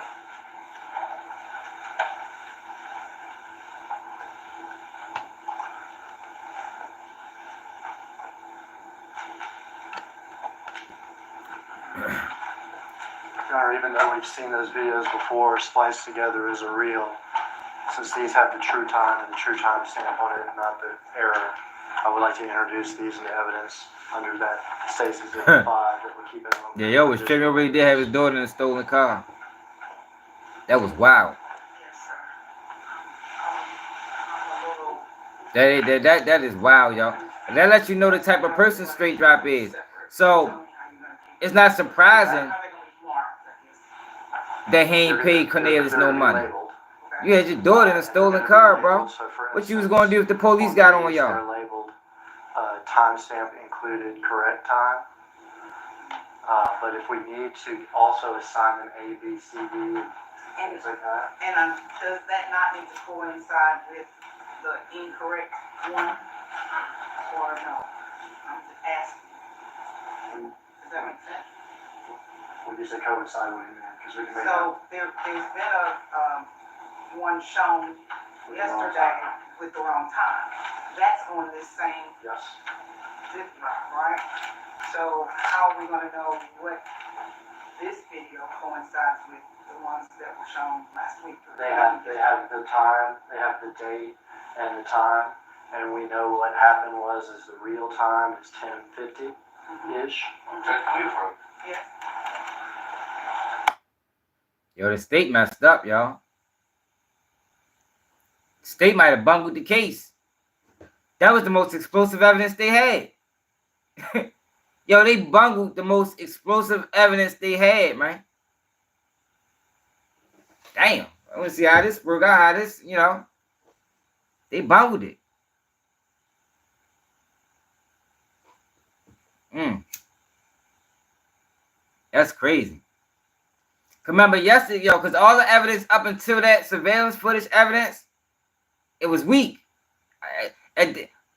Even though we've seen those videos before spliced together as a reel, since these have the true time and the true time stamp on it, not the error, I would like to introduce these into evidence under that states as 5 that we're keeping them. Yeah, yo, was Trevor really did have his daughter in a stolen car. That was wild. That is wild, y'all. And that lets you know the type of person Straight Drop is. So it's not surprising that he ain't paid Cornelius no money. You had your daughter in a stolen car, bro. What you was gonna do if the police got on y'all? They're labeled timestamp included correct time. But if we need to also assign them A, B, C, D, things like that. And does that not need to coincide with the incorrect one? Or no? I'm just asking. Does that make sense? We just coincide with it, because we can make So there's been a one shown yesterday with the wrong time. That's on this same yes. zip drive, right? So how are we gonna know what this video coincides with the ones that were shown last week? They have the time, they have the date and the time, and we know what happened was is the real time is 10:50-ish. Yes. Yo, the state messed up, y'all. State might have bungled the case. That was the most explosive evidence they had. Yo, they bungled the most explosive evidence they had, man. Damn. I want to see how this worked out, how this, you know. They bungled it. That's crazy. Remember yesterday, yo, because all the evidence up until that surveillance footage evidence, it was weak.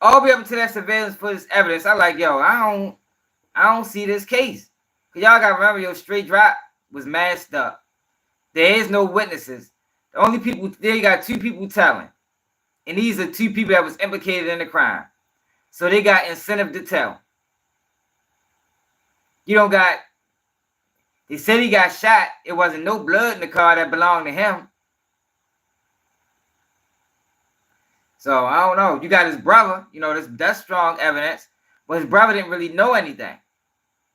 All the way up until that surveillance footage evidence, I like, yo, I don't see this case. Cause y'all gotta remember, yo, Straight Drop was masked up. There is no witnesses. The only people there, you got 2 people telling, and these are 2 people that was implicated in the crime. So they got incentive to tell. You don't got. They said he got shot. It wasn't no blood in the car that belonged to him. So I don't know. You got his brother. You know, that's strong evidence. But his brother didn't really know anything.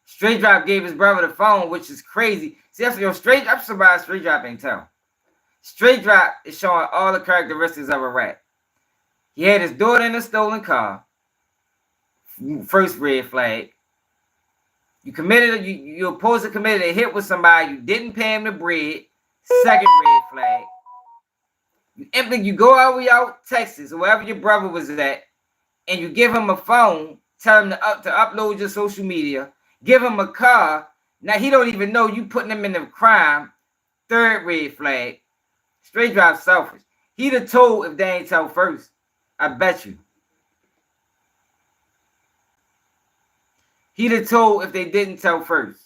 Straight Drop gave his brother the phone, which is crazy. See, that's Straight Drop. Somebody Straight Drop ain't tell. Straight Drop is showing all the characteristics of a rat. He had his daughter in a stolen car. First red flag. You're supposed to commit a hit with somebody. You didn't pay him the bread. Second red flag. You go out Texas or wherever your brother was at, and you give him a phone, tell him to upload your social media, give him a car. Now he don't even know you putting him in the crime. Third red flag. Straight Drop selfish. He'd have told if they ain't tell first. I bet you. He'd have told if they didn't tell first.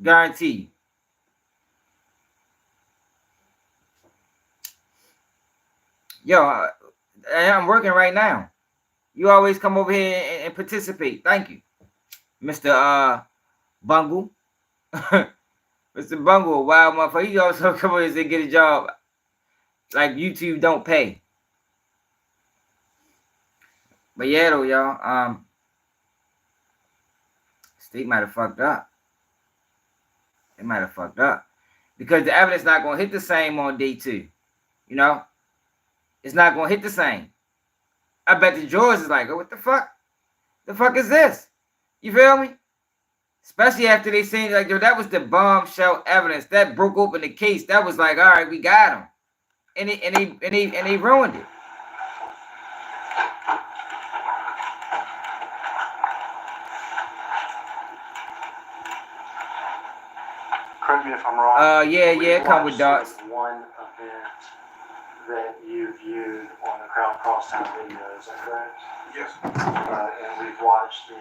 Guarantee you. Yo, I'm working right now. You always come over here and participate. Thank you. Mr. Bungle. Mr. Bungle, a wild motherfucker. He also come over here and get a job. Like YouTube don't pay. But yeah, though, y'all. State might have fucked up. It might have fucked up. Because the evidence not going to hit the same on day 2. You know? It's not going to hit the same. I bet the jurors is like, oh, what the fuck? The fuck is this? You feel me? Especially after they seen, like, yo, that was the bombshell evidence. That broke open the case. That was like, all right, we got him. And they ruined it. Correct me if I'm wrong. Yeah, come with dots. One event that you viewed on the Crown Crosstown video, is that correct? Yes. And we've watched the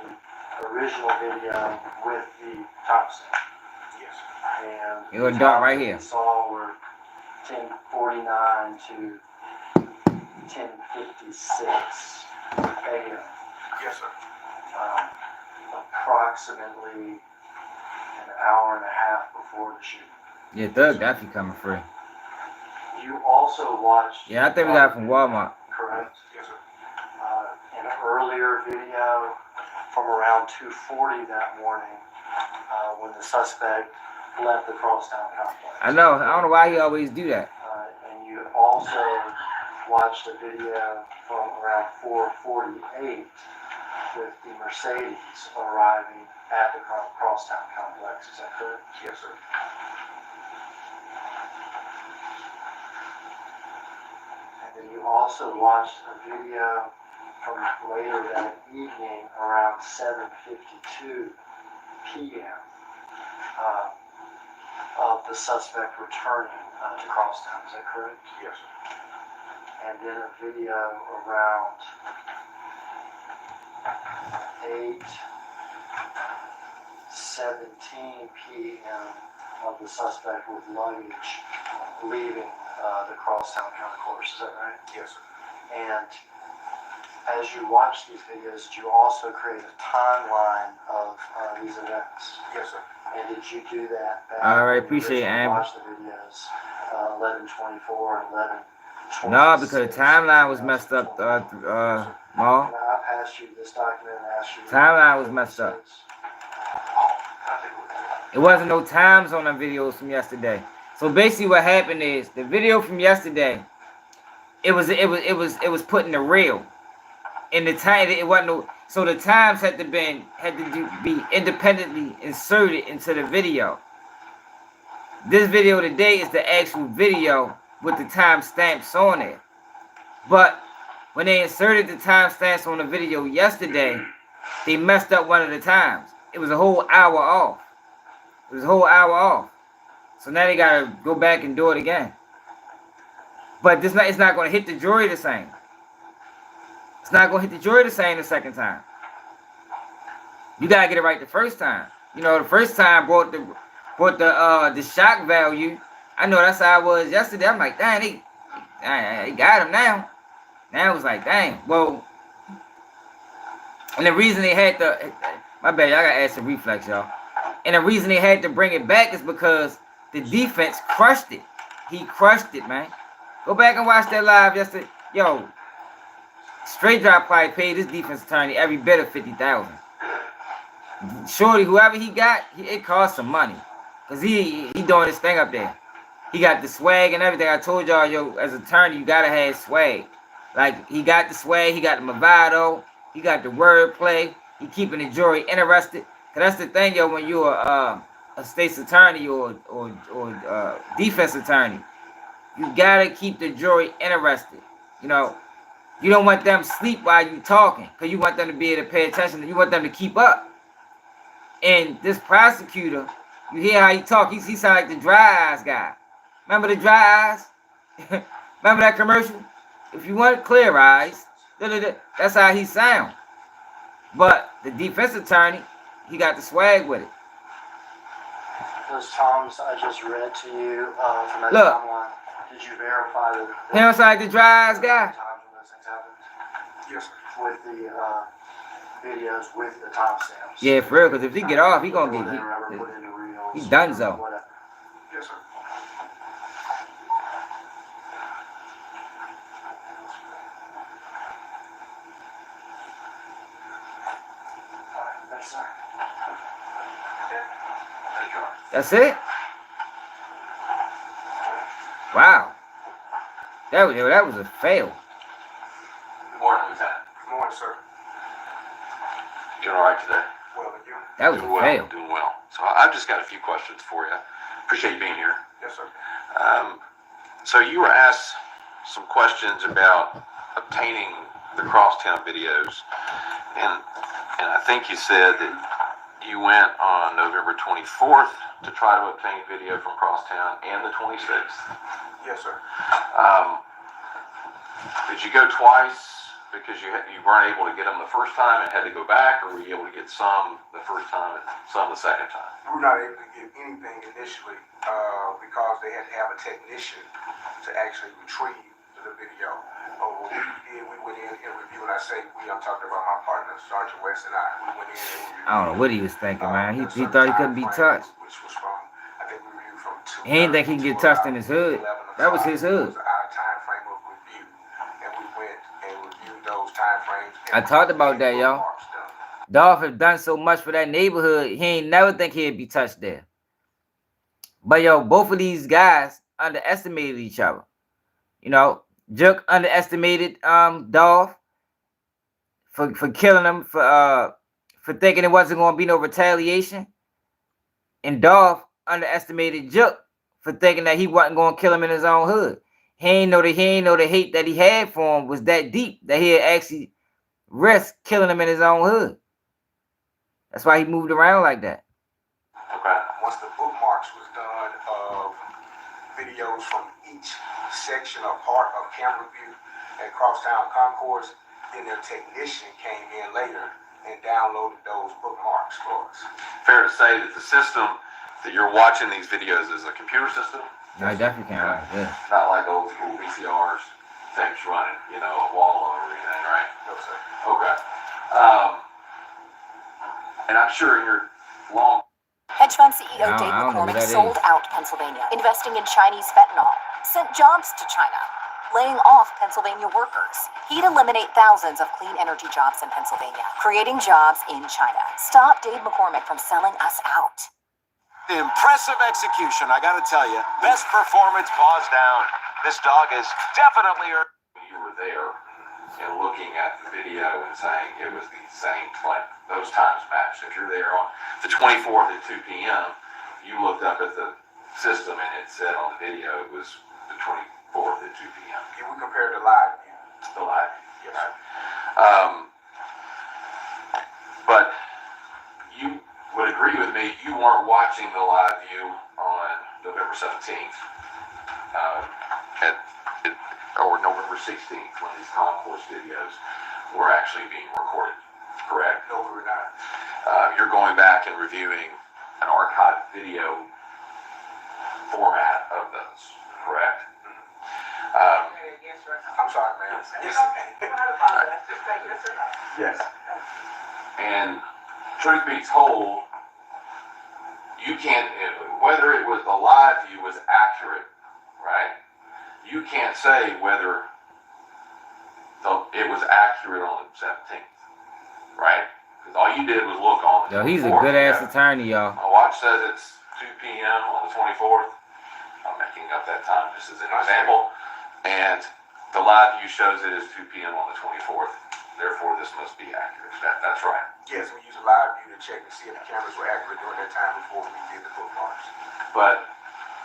original video with the timestamp. Yes. And You a dot right here. we saw were 10:49 to 10:56 a.m. Yes, sir. Approximately an hour and a half before the shooting. Yeah, Thug definitely coming free. You also watched. Yeah, I think we got it from Walmart. Correct. Yes, sir. An earlier video from around 2:40 that morning, when the suspect left the Crosstown complex. I know. I don't know why he always do that. And you also watched a video from around 4:48 with the Mercedes arriving at the Crosstown complex. Is that correct? Yes, sir. And then you also watched a video from later that evening around 7:52 p.m. Of the suspect returning to Crosstown. Is that correct? Yes, sir. And then a video around 8:17 p.m. of the suspect with luggage leaving the Crosstown concourse. Is that right? Yes, sir. And as you watch these videos, did you also create a timeline of these events? Yes, sir. And did you do that? All right, appreciate it, Amber. Watch the videos, 11:24 and 11:26. No, because the timeline was messed up, Maul. And I passed you this document and asked you. Timeline was messed up. It wasn't no times on the videos from yesterday. So basically, what happened is the video from yesterday. It was put in the reel. In the time, it wasn't no. So the times had to be independently inserted into the video. This video today is the actual video with the timestamps on it. But when they inserted the timestamps on the video yesterday, they messed up one of the times. It was a whole hour off. It was a whole hour off. So now they gotta go back and do it again. But it's not gonna hit the jury the same. It's not gonna hit the jury the same the second time. You gotta get it right the first time. You know, the first time brought the shock value. I know that's how I was yesterday. I'm like, dang, they got him now. Now it was like, dang, well. And the reason they had to, my bad, y'all gotta add some reflex, y'all. And the reason they had to bring it back is because the defense crushed it. He crushed it, man. Go back and watch that live yesterday. Yo, Straight Drop probably paid his defense attorney every bit of $50,000. Shorty, whoever he got, it cost some money. Cause he doing his thing up there. He got the swag and everything. I told y'all, yo, as an attorney, you gotta have swag. Like, he got the swag, he got the bravado, he got the wordplay, he keeping the jury interested. Cause that's the thing, yo, when you're a state's attorney or defense attorney, you gotta keep the jury interested. You know, you don't want them to sleep while you talking, cause you want them to be able to pay attention. You want them to keep up. And this prosecutor, you hear how he talk. He sound like the dry eyes guy. Remember the dry eyes? Remember that commercial? If you want clear eyes, that's how he sound. But the defense attorney, he got the swag with it. Those times I just read to you from that Look. timeline, did you verify that? He don't sound like the dry eyes guy. Times when those things happened? Yes, sir. With the videos with the timestamps. Yeah, for real, because if he get off, he gonna Put get into reels, he done so. whatever. Yes, sir. Yes, sir. Thank you. That's it. Wow. That was a fail. Good morning, Lieutenant. Good morning, sir. You doing all right today? Well, and you? That was a Doing well, fail. doing well. So I've just got a few questions for you. Appreciate you being here. Yes, sir. So you were asked some questions about obtaining the crosstown videos, and I think you said that you went on November 24th to try to obtain video from crosstown and the 26th. Yes, sir. Did you go twice because you weren't able to get them the first time and had to go back, or were you able to get some the first time and some the second time? We were not able to get anything initially because they had to have a technician to actually retrieve the video. What we did, we went in and reviewed, and I say we, I'm talking about my partner, Sergeant West and I. We went in and we reviewed. I don't know what he was thinking, man. He thought he couldn't be touched. Which was from, I think we reviewed from 2. He didn't think he could get touched in his hood. That was his hood. It was our time frame of review, and we went and reviewed those time frames. I talked about that, y'all. Dolph have done so much for that neighborhood, he ain't never think he'd be touched there. But yo, both of these guys underestimated each other. You know, Juk underestimated Dolph for killing him, for thinking it wasn't gonna be no retaliation. And Dolph underestimated Juk for thinking that he wasn't gonna kill him in his own hood. He ain't know the hate that he had for him was that deep that he'd actually risk killing him in his own hood. That's why he moved around like that. Okay. Once the bookmarks was done of videos from each section or part of camera view at Crosstown Concourse, then their technician came in later and downloaded those bookmarks for us. Fair to say that the system that you're watching these videos is a computer system? No, I definitely can't. Right. Yeah. Not like old school VCRs, tapes running, a wall or anything, right? No, sir. Okay. And I'm sure in your long... Hedge fund CEO I Dave don't know who McCormick that sold is. out Pennsylvania, investing in Chinese fentanyl, sent jobs to China, laying off Pennsylvania workers. He'd eliminate thousands of clean energy jobs in Pennsylvania, creating jobs in China. Stop Dave McCormick from selling us out. Impressive execution, I gotta tell you. Best performance, paws down. This dog is definitely... You were there and looking at the video and saying it was the same time. Those times matched. If you're there on the 24th at 2 p.m., you looked up at the system and it said on the video it was the 24th at 2 p.m. Yeah, we compared the live view. The live. Yes, Right. sir. But you would agree with me, you weren't watching the live view on November 17th or November 16th when these concourse videos were actually being recorded, correct? No, we were not. You're going back and reviewing an archived video format of those, correct? I'm sorry, ma'am. Yes. Yes. And truth be told, you can't, whether it was the live view was accurate, right? You can't say whether it was accurate on the 17th, right? Because all you did was look on the Yo, he's a 24th. good ass Yeah. attorney, y'all. My watch says it's 2 p.m. on the 24th. I'm making up that time just as an example. And the live view shows it as 2 p.m. on the 24th. Therefore, this must be accurate. That's right. Yes, we use a live view to check and see if the cameras were accurate during that time before we did the bookmarks. But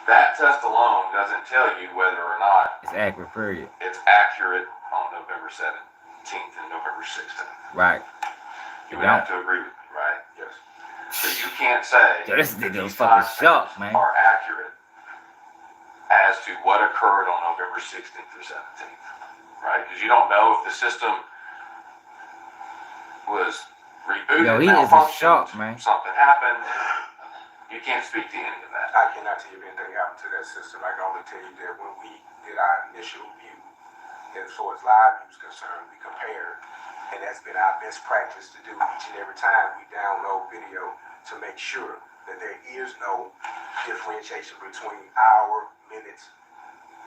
that test alone doesn't tell you whether or not It's accurate, period. it's accurate on November 17th and November 16th. Right. You would have to agree with me, right? Yes. So you can't say Yo, this nigga was these fucking timestamps shocked, man. are accurate as to what occurred on November 16th or 17th, right? Because you don't know if the system was rebooted, Yo, he is a malfunctioned, shock, man. something happened. You can't speak to any of that. I cannot tell you if anything happened to that system. I can only tell you that when we did our initial view, and as far as live view is concerned, we compared, and that's been our best practice to do each and every time we download video to make sure that there is no differentiation between hour, minutes,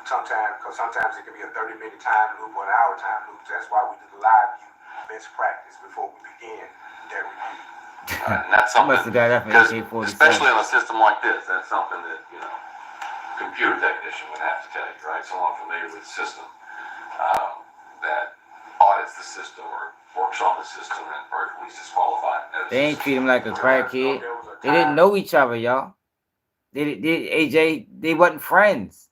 sometimes, because sometimes it can be a 30-minute time loop or an hour time loop. That's why we do the live view best practice before we begin that review. And that's I something, must have got that from because AK-47. especially on a system like this, that's something that, you know, computer technician would have to tell you, right? Someone familiar with the system that audits the system or works on the system and or at least is qualified. They ain't treat him like a crack kid. They didn't know each other, y'all. AJ, they wasn't friends.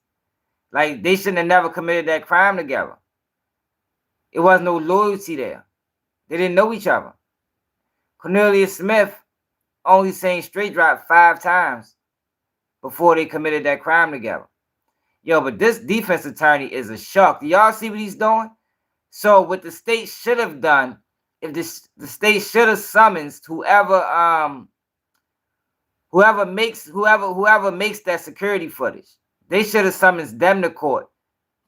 Like, they shouldn't have never committed that crime together. It was no loyalty there. They didn't know each other. Cornelius Smith only seen straight drop 5 times before they committed that crime together. Yo, but this defense attorney is a shuck. Do y'all see what he's doing? So what the state should have done, if the state should have summoned whoever makes that security footage, they should have summoned them to court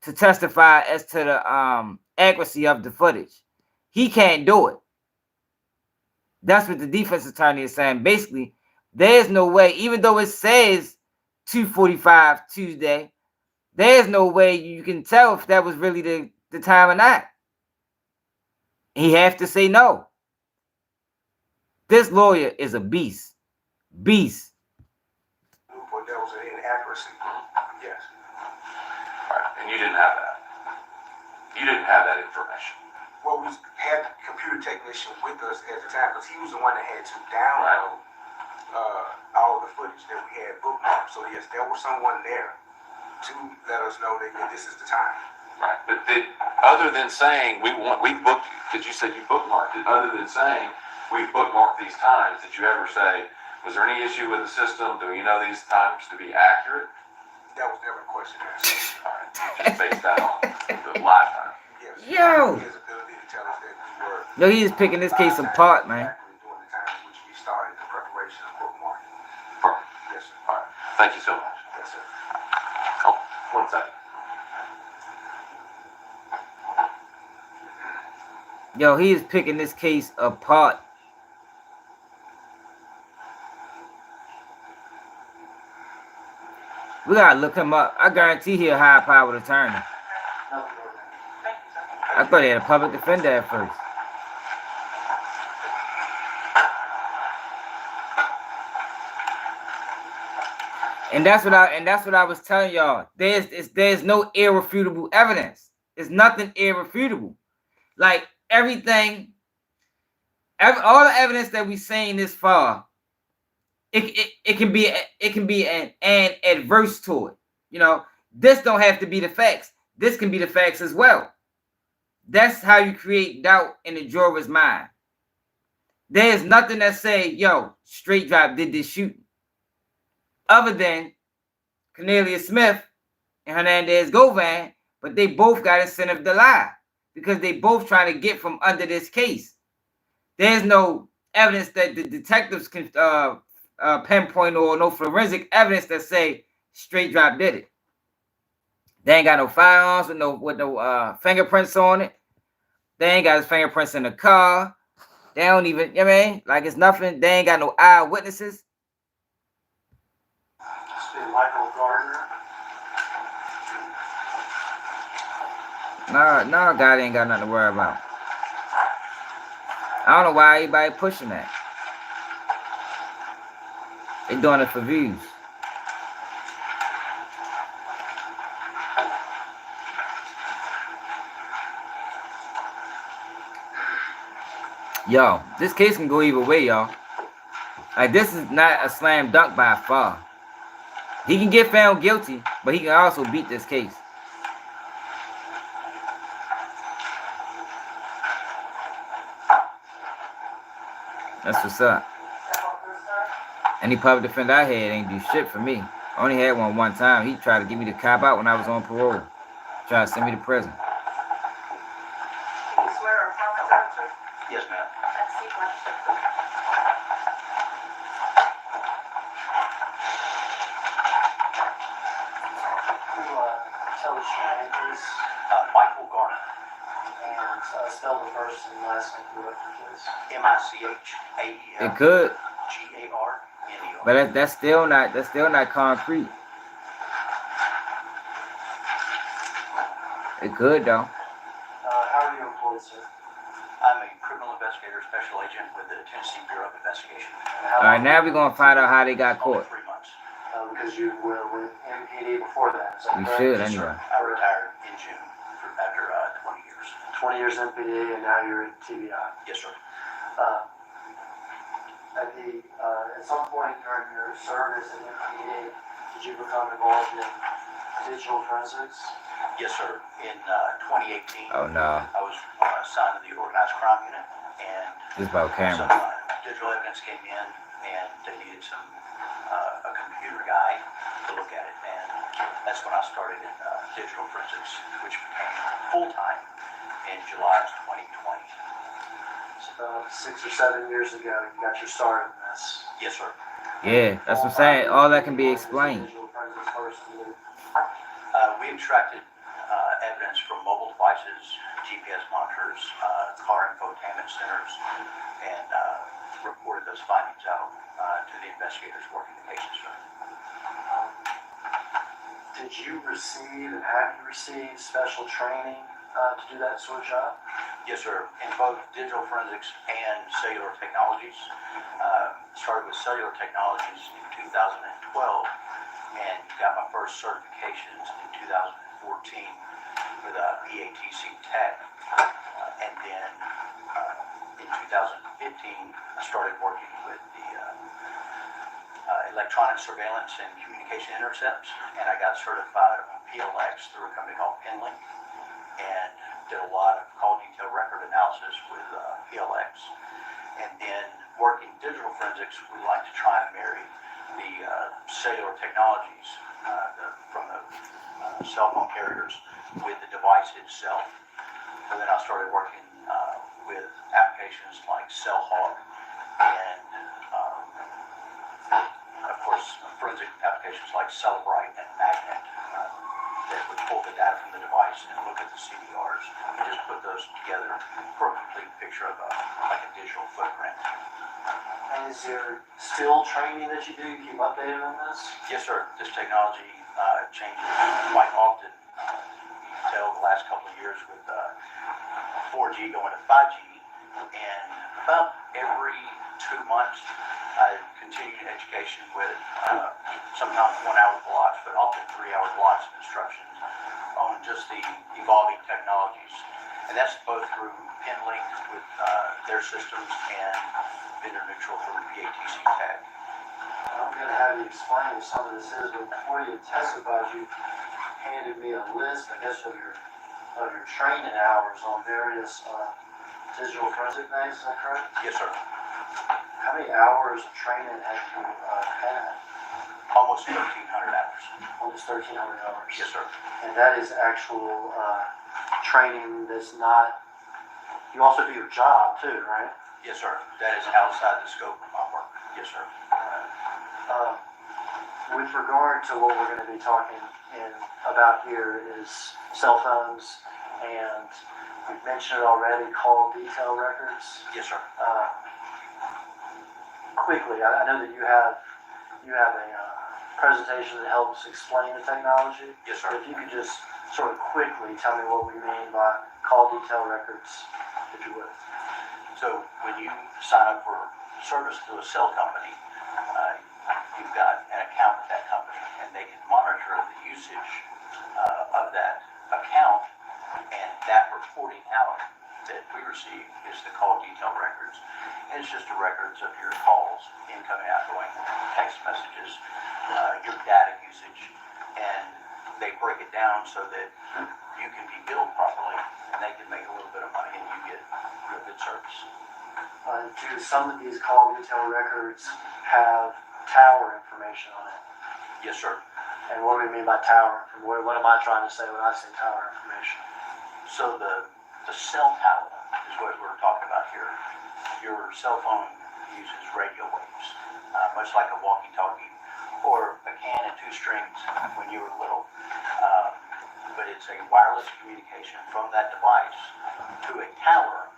to testify as to the accuracy of the footage. He can't do it. That's what the defense attorney is saying. Basically, there's no way, even though it says 2:45 Tuesday, there's no way you can tell if that was really the time or not. He has to say no. This lawyer is a beast. Beast. But there was an inaccuracy. Yes. Right, and you didn't have that. You didn't have that information. Well, we had the computer technician with us at the time because he was the one that had to download all of the footage that we had bookmarked. So yes, there was someone there to let us know that this is the time. Right, but other than saying we booked, because you said you bookmarked it, other than saying we bookmarked these times, did you ever say, was there any issue with the system? Do we know these times to be accurate? That was never a question asked. All right, just based that on the live time. Yes. Yo. His ability to tell us that we were. Yo, he's picking this case apart, man. During the time in which we started the preparation of bookmarking. Perfect. Yes, sir. All right, thank you so much. Yes, sir. Oh, 1 second. Yo, he is picking this case apart. We gotta look him up. I guarantee he a high-powered attorney. I thought he had a public defender at first. And that's what I was telling y'all. There's no irrefutable evidence. There's nothing irrefutable. Like all the evidence that we've seen this far, it can be an adverse to it. You know, this don't have to be the facts. This can be the facts as well. That's how you create doubt in the juror's mind. There's nothing that say, yo, Straight Drop did this shooting, other than Cornelius Smith and Hernandez Govan, but they both got incentive to lie because they both trying to get from under this case. There's no evidence that the detectives can pinpoint, or no forensic evidence that say Straight Drop did it. They ain't got no firearms with no fingerprints on it. They ain't got his fingerprints in the car. They don't even, you know what I mean? Like it's nothing. They ain't got no eyewitnesses. Michael Gardner. No, God ain't got nothing to worry about. I don't know why everybody pushing that. They doing it for views. Yo, this case can go either way, y'all. Like, this is not a slam dunk by far. He can get found guilty, but he can also beat this case. That's what's up. Any public defender I had ain't do shit for me. I only had one time. He tried to get me to cop out when I was on parole. Tried to send me to prison. Can you swear or affirm as answer? Yes, ma'am. Let's see what. Tell us your name, please. Michael Garner. And spell the first and last name correctly, please. MICHAEL. It could, GARNER. but that's still not concrete. It could though. How are you employed, sir? I'm a criminal investigator, special agent with the Tennessee Bureau of Investigation. All right, now we're gonna find out how they got Only caught. 3 months. Because you were with MPD before that. Is that We correct? should Yes, anyway. sir. I retired in June after 20 years. 20 years MPD, and now you're at TBI. Yes, sir. At some point during your service at MPD, did you become involved in digital forensics? Yes, sir. In 2018, Oh no, I was assigned to the organized crime unit, and this about some camera. digital evidence came in, and they needed a computer guy to look at it, and that's when I started in digital forensics, which became full-time in July of 2020. So about 6 or 7 years ago, you got your start in this. Yes, sir. Yeah, that's what I'm saying. All that can be explained. Digital forensics first, and then We extracted evidence from mobile devices, GPS monitors, car infotainment centers, and reported those findings out to the investigators working the cases, sir. Did you receive and have you received special training to do that sort of job? Yes, sir. In both digital forensics and cellular technologies. Started with cellular technologies in 2012 and got my first certifications in 2014 with EATC Tech. And then in 2015, I started working with the electronic surveillance and communication intercepts, and I got certified on PLX through a company called Pinlink, and did a lot of call detail record analysis with PLX. And then working digital forensics, we like to try and marry the cellular technologies from the cell phone carriers with the device itself. And then I started working with applications like CellHawk and of course forensic applications like Celebrite and Magnet that would pull the data from the device and look at the CDRs and just put those together for a complete picture of like a digital footprint. And is there still training that you do? You keep updated on this? Yes, sir. This technology changes quite often. You can tell the last couple of years with 4G going to 5G, and about every 2 months I continue education with sometimes 1 hour blocks, but often 3 hour blocks of instructions on just the evolving technologies. And that's both through Pinlink with their systems and vendor neutral through EATC Tech. I'm going to have you explain what some of this is, but before you testified, you handed me a list, I guess, of your training hours on various digital forensic names. Is that correct? Yes, sir. How many hours of training have you had? Almost 1,300 hours. Almost 1,300 hours. Yes, sir. And that is actual training that's not. You also do your job too, right? Yes, sir. That is outside the scope of my work. Yes, sir. With regard to what we're going to be talking about here is cell phones, and we've mentioned it already, call detail records. Yes, sir. Quickly, I know that you have a presentation that helps explain the technology. Yes, sir. If you could just sort of quickly tell me what we mean by call detail records, if you would. So when you sign up for service through a cell company, you've got an account with that company, and they can monitor the usage of that account, and that reporting out that we receive is the call detail records. And it's just the records of your calls, incoming, outgoing, text messages, your data usage, and they break it down so that you can be billed properly, and they can make a little bit of money, and you get real good service. Do some of these call detail records have tower information on it? Yes, sir. And what do we mean by tower? What am I trying to say when I say tower information? So the cell tower is what we're talking about here. Your cell phone uses radio waves, much like a walkie-talkie or a can and two strings when you were little. But it's a wireless communication from that device to a tower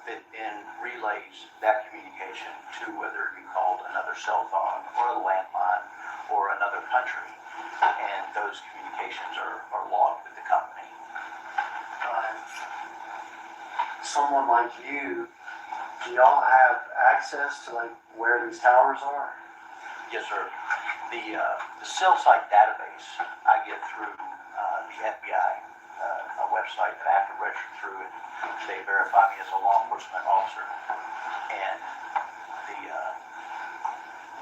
that then relays that communication to whether you called another cell phone or a landline or another country. And those communications are logged with the company. Someone like you, do y'all have access to like where these towers are? Yes, sir. The cell site database I get through the FBI, a website that I have to register through, and they verify me as a law enforcement officer. And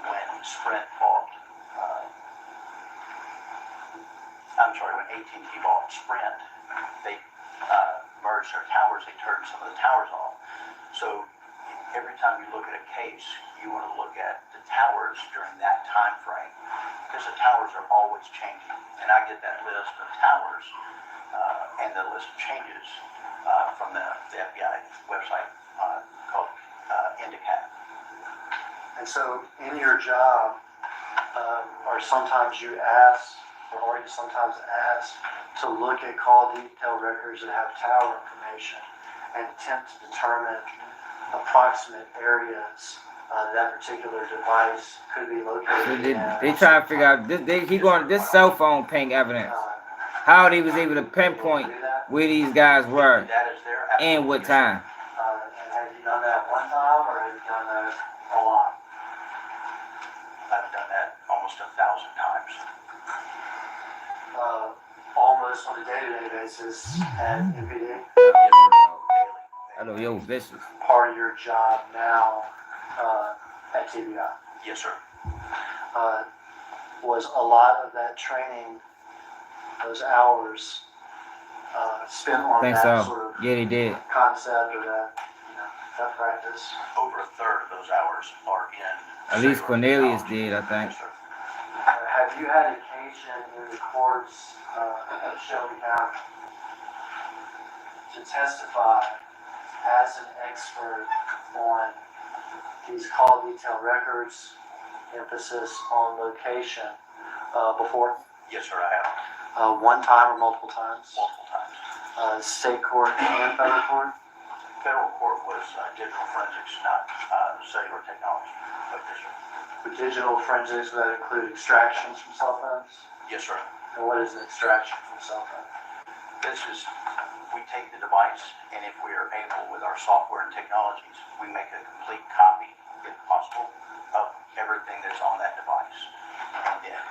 when Sprint bought, when AT&T bought Sprint, they merged their towers. They turned some of the towers off. So every time you look at a case, you want to look at the towers during that time frame, because the towers are always changing. And I get that list of towers and the list of changes from the FBI website called Indicat. And so in your job, are you sometimes asked to look at call detail records that have tower information and attempt to determine approximate areas that particular device could be located So in? they try to figure out this cell phone ping evidence. How they was able to pinpoint where these guys were That is there. and what time. And have you done that one time, or have you done that a lot? I've done that almost 1,000 times. Almost on a day-to-day basis at MPD. Hello, yo, vicious. Part of your job now at TBI. Yes, sir. Was a lot of that training, those hours, spent on Think that so. sort of Yeah, they did. concept or that, that practice? Over a third of those hours are in. At least cellular Cornelius technology. did, I think. Yes, sir. Have you had occasion in the courts of Shelby County to testify as an expert on these call detail records, emphasis on location, before? Yes, sir, I have. One time or multiple times? Multiple times. State court and federal court? Federal court was digital forensics, not cellular technology. But yes, sir. With digital forensics, would that include extractions from cell phones? Yes, sir. And what is an extraction from a cell phone? This is, we take the device, and if we are able with our software and technologies, we make a complete copy, if possible, of everything that's on that device. And then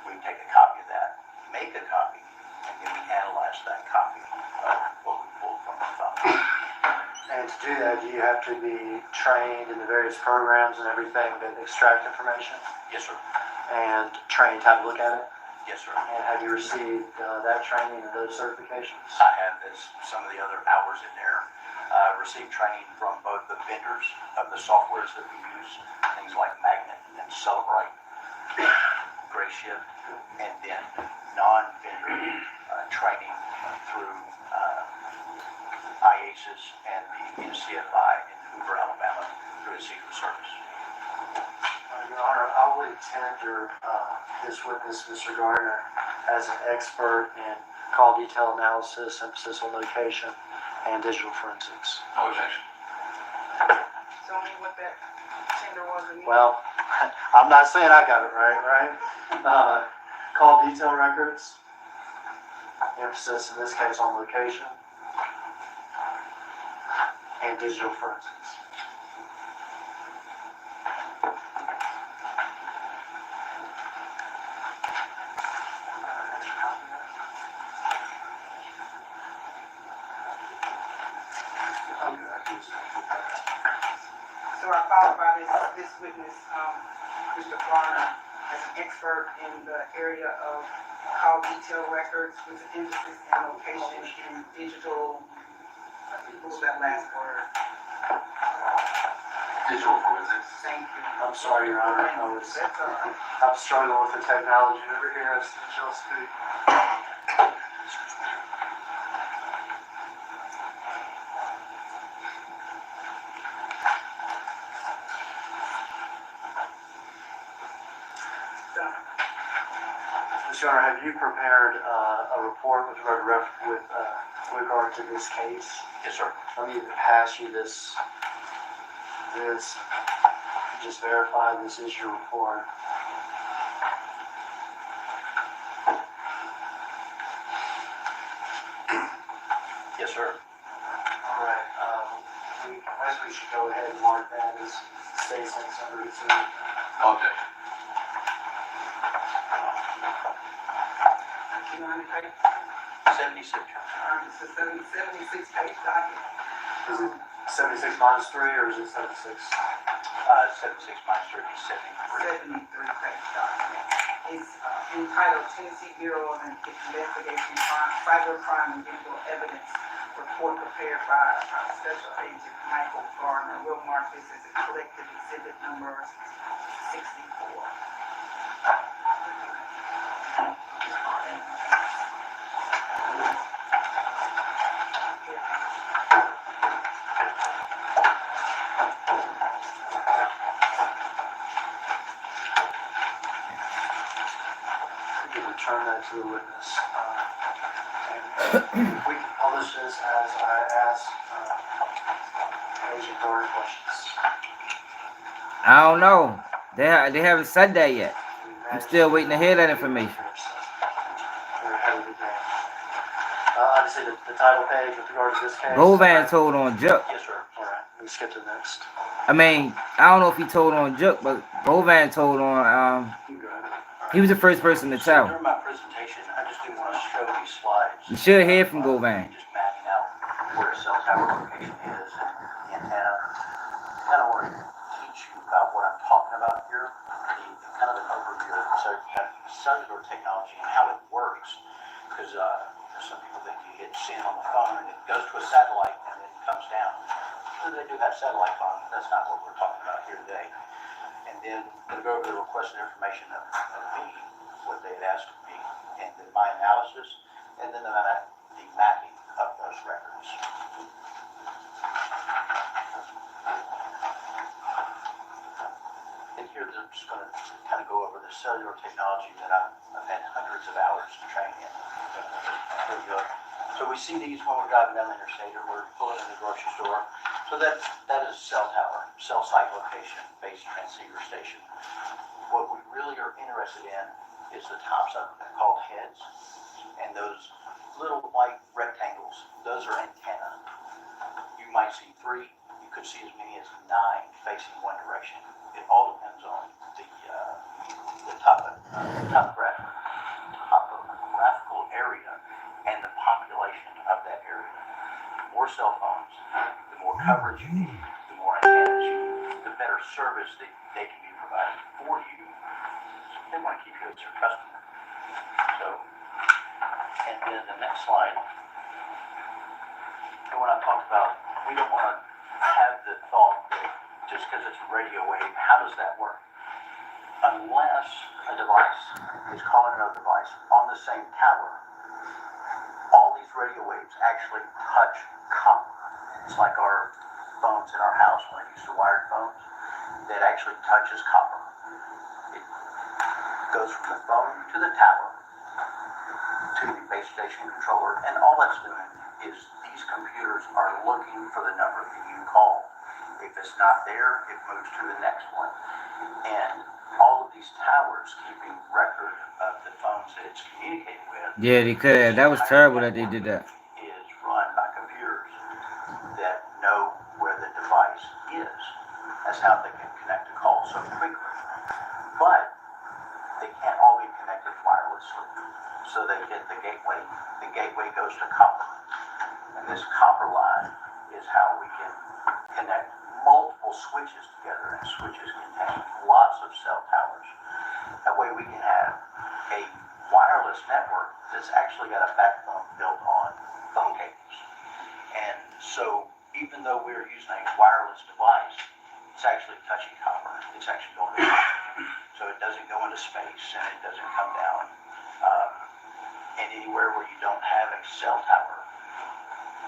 we take a copy of that, make a copy, and then we analyze that copy of what we pulled from the phone. And to do that, do you have to be trained in the various programs and everything that extract information? Yes, sir. And trained how to look at it? Yes, sir. And have you received that training and those certifications? I have this, some of the other hours in there. Received training from both the vendors of the softwares that we use, things like Magnet and Celebrite, Grayshift, and then non-vendor training through IASIS and the NCFI in Hoover, Alabama, through the Secret Service. Your Honor, I would tender this witness, Mr. Gardner, as an expert in call detail analysis, emphasis on location, and digital forensics. No objection. Tell me what that tender was again. Well, I'm not saying I got it right? Call detail records, emphasis in this case on location, and digital forensics. this witness, Mr. Garner, as an expert in the area of call detail records with an emphasis in location and digital, what was that last word? Digital forensics. Thank you. I'm sorry, Your Honor. That's all right. I'm struggling with the technology over here as y'all speak. Mr. Honor, have you prepared a report with regard to this case? Yes, sir. Let me pass you this. Just verify this is your report. Yes, sir. All right. I guess we should go ahead and mark that as state sentence number 2. Okay. You know, I 76. It's a 76 page document. Is it 76 minus 3 or is it 76? 76 minus 30 is 73. 73 page document. It's entitled Tennessee Bureau of Investigation Cybercrime and Digital Evidence Report prepared by Special Agent Michael Garner. We'll mark this as a collective exhibit number 64. Return that to the witness. And we can publish this as I ask Agent Garner questions. I don't know. They haven't said that yet. I'm still waiting to hear that information. We're ahead of the game. Obviously, the title page with regard to this case. Govan told on Juk. Yes, sir. All right, we skip to the next. I mean, I don't know if he told on Juk, but Govan told on. You go ahead. He was the first person to So tell. during my presentation, I just do want to show these slides. You should hear from Govan. Just mapping out where a cell tower location is and the antenna. I kind of want to teach you about what I'm talking about here, kind of an overview of cellular technology and how it works. Because some people think you hit send on the phone and it goes to a satellite and then it comes down. So they do have satellite phones. That's not what we're talking about here today. And then we'll go over the requested information of me, what they had asked of me, and then my analysis, and then the mapping of those records. And here they're just going to kind of go over the cellular technology that I've had hundreds of hours to train in. There you go. So we see these when we're driving down the interstate or we're pulling in the grocery store. So that is a cell tower, cell site location, base transceiver station. What we really are interested in is the tops of them, called heads, and those little white rectangles, those are antenna. You might see 3, you could see as many as 9 facing one direction. It all depends on the topographical area and the population of that area. The more cell phones, the more coverage you need, the more antennas you need, the better service that they can be provided for you. So they want to keep you as their customer. So, and then the next slide, and when I talked about, we don't want to have the thought that just because it's a radio wave, how does that work? Unless a device is calling another device on the same tower, all these radio waves actually touch copper. It's like our phones in our house when I used to wired phones. That actually touches copper. It goes from the phone to the tower to the base station controller, and all that's doing is these computers are looking for the number that you call. If it's not there, it moves to the next one. And all of these towers keeping record of the phones that it's communicating with. Yeah, they could have. That was terrible that they did that. Is run by computers that know where the device is. That's how they can connect a call so quickly. But they can't all be connected wirelessly. So they hit the gateway. The gateway goes to copper. And this copper line is how we can connect multiple multiple switches together, and switches contain lots of cell towers. That way we can have a wireless network that's actually got a backbone built on phone cables. And so even though we're using a wireless device, it's actually touching copper. It's actually going to so it doesn't go into space and it doesn't come down. And anywhere where you don't have a cell tower,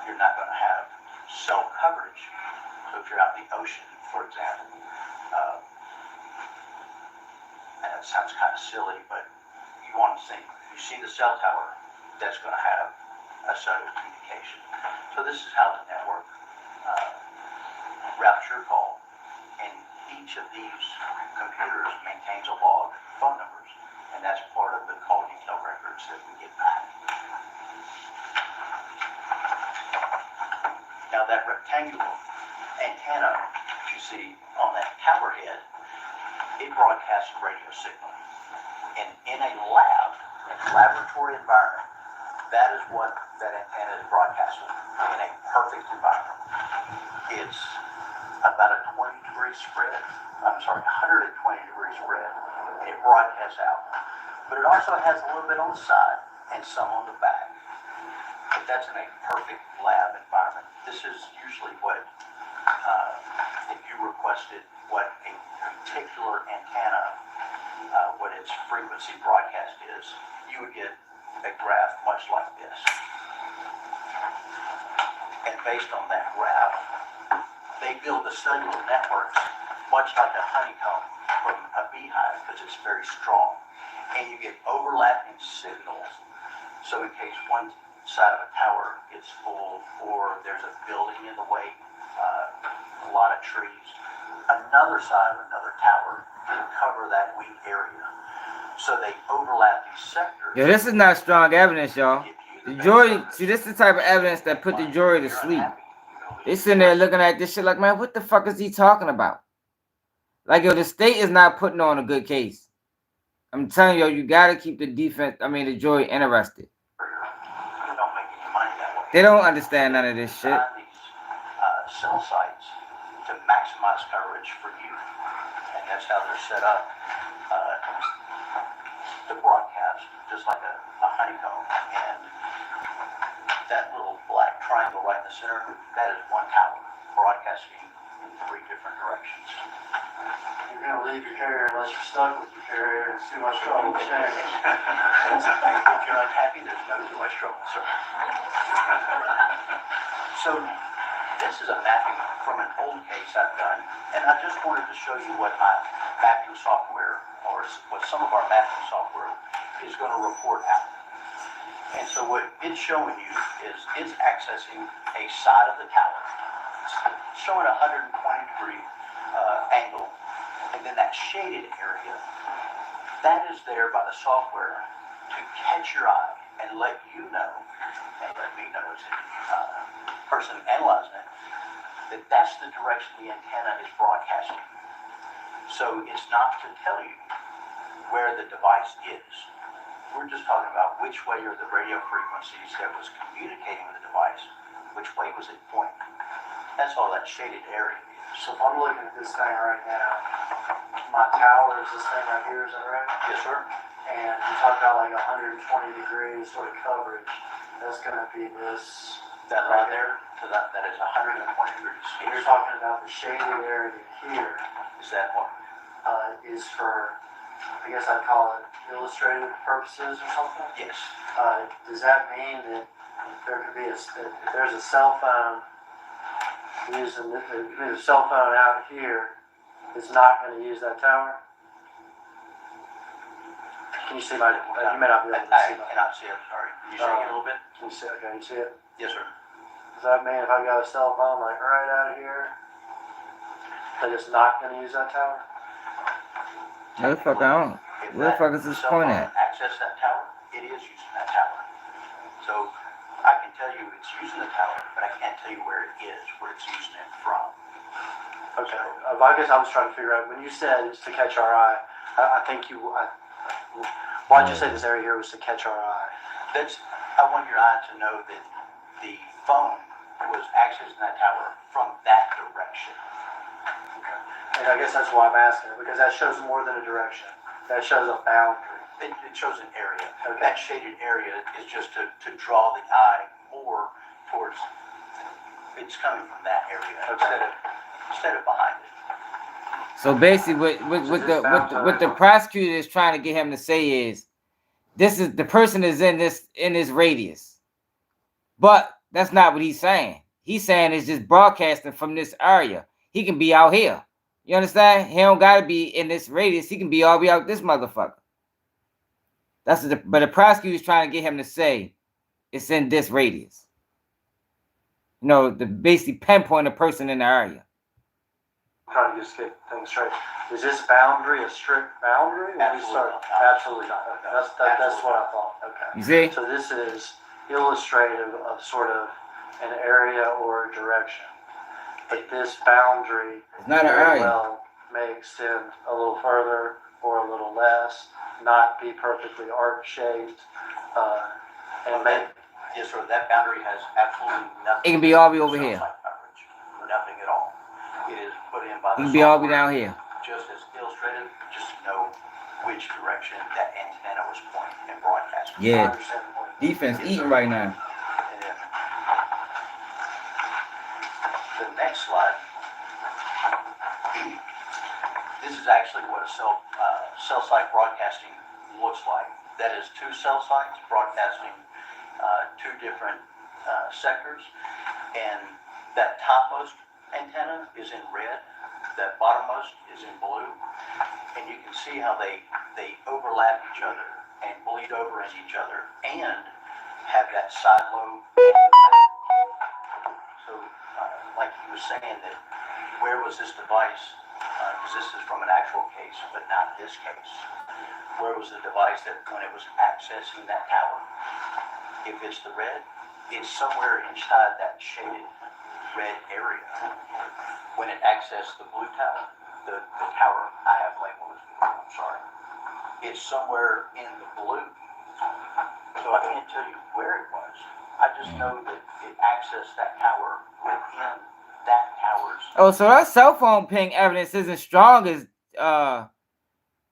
you're not going to have cell coverage. So if you're out in the ocean, for example, and it sounds kind of silly, but you want to think, you see the cell tower, that's going to have a cellular communication. So this is how the network routes your call, and each of these computers maintains a log of phone numbers, and that's part of the call detail records that we get back. Now that rectangular antenna that you see on that tower head, it broadcasts a radio signal. And in a laboratory environment, that is what that antenna is broadcasting in a perfect environment. It's about a 120 degree spread, and it broadcasts out. But it also has a little bit on the side and some on the back. But that's in a perfect lab environment. This is usually what, if you requested what a particular antenna, what its frequency broadcast is, you would get a graph much like this. And based on that graph, they build the cellular networks much like a honeycomb from a beehive because it's very strong. And you get overlapping signals. So in case one side of a tower gets full or there's a building in the way, a lot of trees, another side of another tower can cover that weak area. So they overlap these sectors. Yeah, this is not strong evidence, y'all. The jury, see, this is the type of evidence that put the jury to sleep. They sitting there looking at this shit like, man, what the fuck is he talking about? Like, yo, the state is not putting on a good case. I'm telling you, you gotta keep the the jury interested. They don't understand none of this shit. These cell sites to maximize coverage for you, and that's how they're set up to broadcast, just like a honeycomb. And that little black triangle right in the center, that is one tower broadcasting in 3 different directions. You're going to leave your carrier unless you're stuck with your carrier. It's too much trouble to change. If you're unhappy, there's no too much trouble, sir. So this is a mapping from an old case I've done, and I just wanted to show you what my mapping software, or what some of our mapping software is going to report out. And so what it's showing you is it's accessing a side of the tower. It's showing a 120 degree angle, and then that shaded area, that is there by the software to catch your eye and let you know, and let me know as the person analyzing it, that that's the direction the antenna is broadcasting. So it's not to tell you where the device is. We're just talking about which way are the radio frequencies that was communicating with the device, which way was it pointing. That's all that shaded area is. So if I'm looking at this thing right now, my tower is this thing right here, is that right? Yes, sir. And you talk about like 120 degrees sort of coverage. That's going to be this. That right there, to that is 120 degrees. And you're talking about the shaded area here. Is that what? Is for, I guess I'd call it illustrative purposes or something? Yes. Does that mean that there could be if there's a cell phone using a cell phone out here, it's not going to use that tower? Can you see my? You may not be able to see my. I cannot see it. Sorry. Can you see it a little bit? Can you see? Okay, you see it? Yes, sir. Does that mean if I got a cell phone like right out of here, that it's not going to use that tower? Where the fuck I don't? Where the fuck is this point at? Access that tower, it is using that tower. So I can tell you it's using the tower, but I can't tell you where it is, where it's using it from. Okay. I guess I was trying to figure out when you said it's to catch our eye. I think you. Why'd you say this area here was to catch our eye? I want your eye to know that the phone was accessing that tower from that direction. And I guess that's why I'm asking, because that shows more than a direction. That shows a boundary. It shows an area. Okay. That shaded area is just to draw the eye more towards, it's coming from that area instead of behind it. So basically, what the prosecutor is trying to get him to say is, this is the person is in this radius, but that's not what he's saying. He's saying it's just broadcasting from this area. He can be out here. You understand? He don't gotta be in this radius. He can be all the way out this motherfucker. But the prosecutor is trying to get him to say it's in this radius. You know, to basically pinpoint a person in the area. Trying to just get things straight. Is this boundary a strict boundary? Absolutely not. That's what I thought. Okay. You see? So this is illustrative of sort of an area or a direction. But this boundary It's not an very area. well may extend a little further or a little less, not be perfectly arc-shaped, and may... Yes, sir, that boundary has absolutely nothing. It can be all the way over here. Coverage. Nothing at all. It is put in by the It can be all the way software, down here. just as illustrated, just to know which direction that antenna was pointing and broadcasting. I Yeah. understand the point. Defense eating right now. And then the next slide. This is actually what a cell site broadcasting looks like. That is two cell sites broadcasting two different sectors, and that topmost antenna is in red, that bottommost is in blue, and you can see how they overlap each other and bleed over into each other and have that side lobe. So like he was saying, that where was this device, because this is from an actual case but not this case, where was the device that when it was accessing that tower? If it's the red, it's somewhere inside that shaded red area. When it accessed the blue tower, the tower I have labeled as blue, I'm sorry, it's somewhere in the blue. So I can't tell you where it was. I just know that it accessed that tower within that tower's... Oh, so that cell phone ping evidence isn't strong as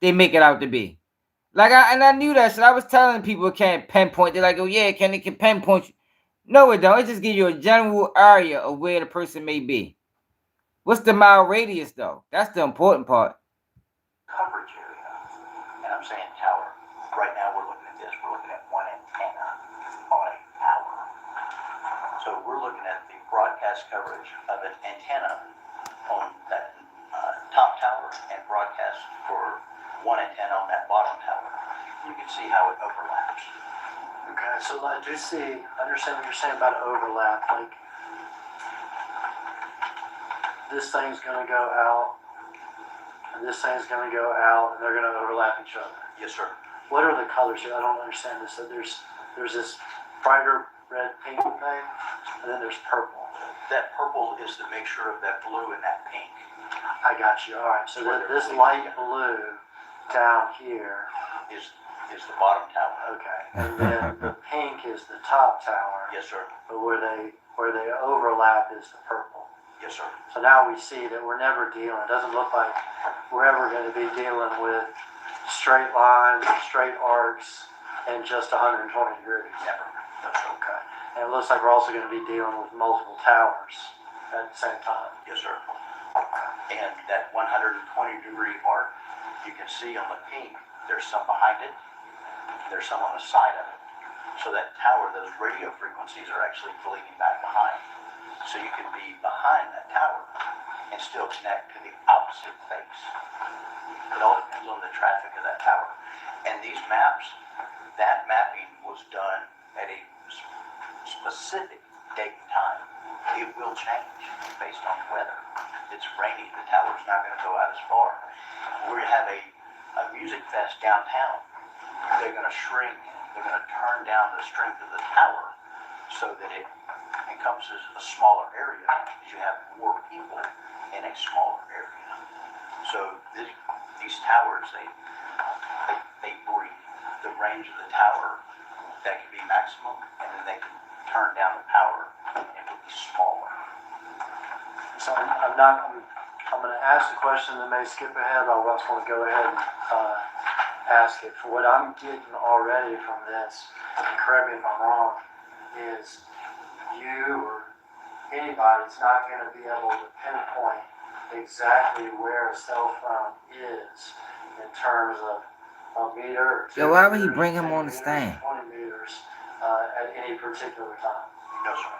they make it out to be. Like I knew that shit. I was telling people it can't pinpoint. They're like, oh yeah, it can pinpoint you. No, it don't. It just gives you a general area of where the person may be. What's the mile radius though? That's the important part. Coverage area. And I'm saying tower. Right now we're looking at this. We're looking at one antenna on a tower. So we're looking at the broadcast coverage of an antenna on that top tower and broadcast for one antenna on that bottom tower. You can see how it overlaps. Okay, so I do see, I understand what you're saying about overlap. Like, this thing's going to go out, and this thing's going to go out, and they're going to overlap each other. Yes, sir. What are the colors here? I don't understand this. So there's this brighter red pink thing, and then there's purple. That purple is the mixture of that blue and that pink. I got you. All right, so this light blue down here is the bottom tower. okay, and then the pink is the top tower. Yes, sir. But where they overlap is the purple. Yes, sir. So now we see that we're never dealing. It doesn't look like we're ever going to be dealing with straight lines, straight arcs, and just 120 degrees. Never. No, sir. Okay. And it looks like we're also going to be dealing with multiple towers at the same time. Yes, sir. And that 120 degree arc, you can see on the pink, there's some behind it, there's some on the side of it. So that tower, those radio frequencies are actually bleeding back behind. So you can be behind that tower and still connect to the opposite face. It all depends on the traffic of that tower. And these maps, that mapping was done at a specific date and time. It will change based on weather. It's rainy, the tower's not going to go out as far. We have a music fest downtown. They're going to shrink, they're going to turn down the strength of the tower so that it encompasses a smaller area. You have more people in a smaller area. So these towers, they breathe. The range of the tower, that can be maximum, and then they can turn down the power and it will be smaller. So I'm I'm going to ask the question that may skip ahead. I just want to go ahead and ask it. For what I'm getting already from this, and correct me if I'm wrong, is you or anybody's not going to be able to pinpoint exactly where a cell phone is in terms of a meter or 2 Yo, why would he meters, bring him 10 on the meters, stand? 20 meters at any particular time. No, sir.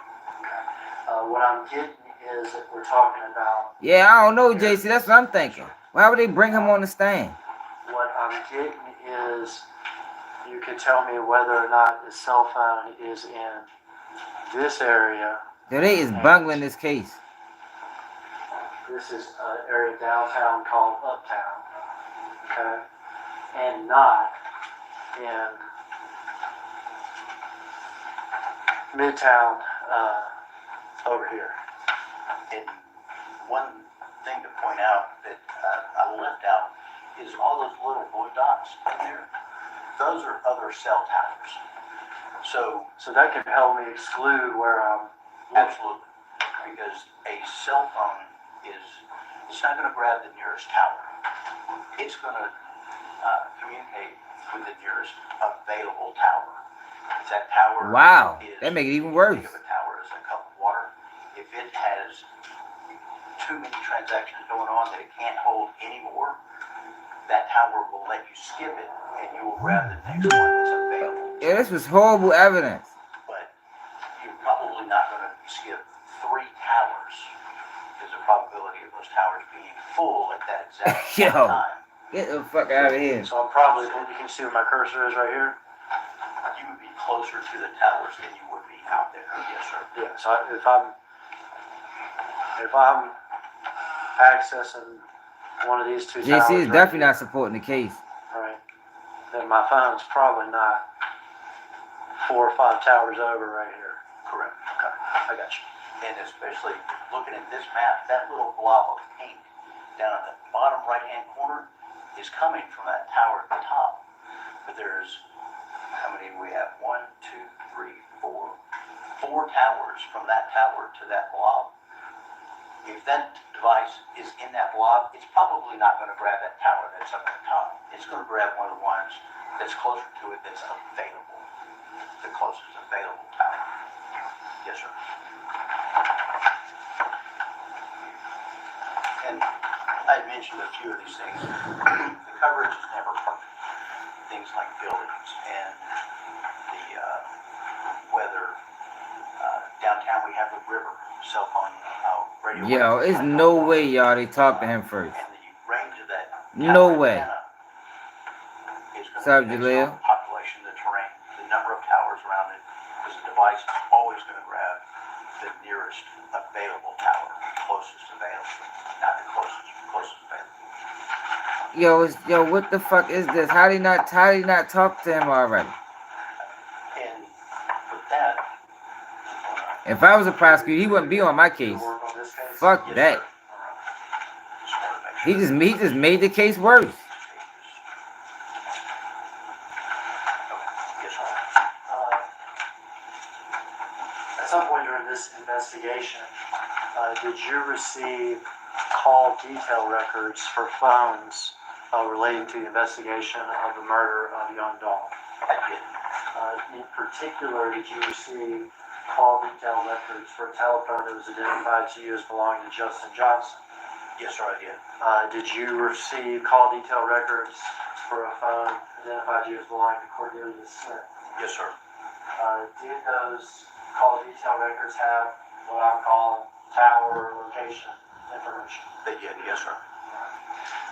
What I'm getting is that we're talking about. Yeah, I don't know, JC. That's what I'm thinking. Why would they bring him on the stand? What I'm getting is you can tell me whether or not the cell phone is in this area. Yo, they is bungling this case. This is an area downtown called Uptown, okay? And not in Midtown over here. And one thing to point out that I left out is all those little blue dots in there. Those are other cell towers. So that can help me exclude where I'm. Absolutely, because a cell phone it's not going to grab the nearest tower. It's going to communicate with the nearest available tower. If that tower Wow, is, that make it even worse. think of a tower as a cup of water. If it has too many transactions going on that it can't hold anymore, that tower will let you skip it and you will grab the next one that's available. Yeah, this was horrible evidence. But you're probably not going to skip 3 towers. There's a probability of those towers being full at that exact Yo. time. Get the fuck out of here. So I'm probably, you can see where my cursor is right here. You would be closer to the towers than you would be out there. Yes, sir. Yeah, so if I'm accessing one of these 2 towers. JC is definitely not supporting the case. Right. Then my phone's probably not 4 or 5 towers over right here. Correct. Okay, I got you. And especially looking at this map, that little blob of paint down at the bottom right-hand corner is coming from that tower at the top. But there's, how many we have? 1, 2, 3, 4. 4 towers from that tower to that blob. If that device is in that blob, it's probably not going to grab that tower that's up at the top. It's going to grab one of the ones that's closer to it that's available. The closest available tower. Yes, sir. And I had mentioned a few of these things. The coverage is never perfect. Things like buildings and the weather. Downtown we have the river, cell phone, radio. Yo, it's no way, y'all, they talked to him first. And the range of that No way. is What's going up, to be based Jaleel? on the population, the terrain, the number of towers around it, because the device is always going to grab the nearest available tower, closest available, not the closest available. Yo, what the fuck is this? How did he not talk to him already? And with that, If I was a prosecutor, he wouldn't be on my case. Work on this case? Fuck yes, that. sir. Just wanted to make sure. He just made the case worse. Yes, sir. At some point during this investigation, did you receive call detail records for phones relating to the investigation of the murder of young Dolph? I did. In particular, did you receive call detail records for a telephone that was identified to you as belonging to Justin Johnson? Yes, sir, I did. Did you receive call detail records for a phone identified to you as belonging to Cornelius Smith? Yes, sir. Did those call detail records have what I'm calling tower location information? They did. Yes, sir.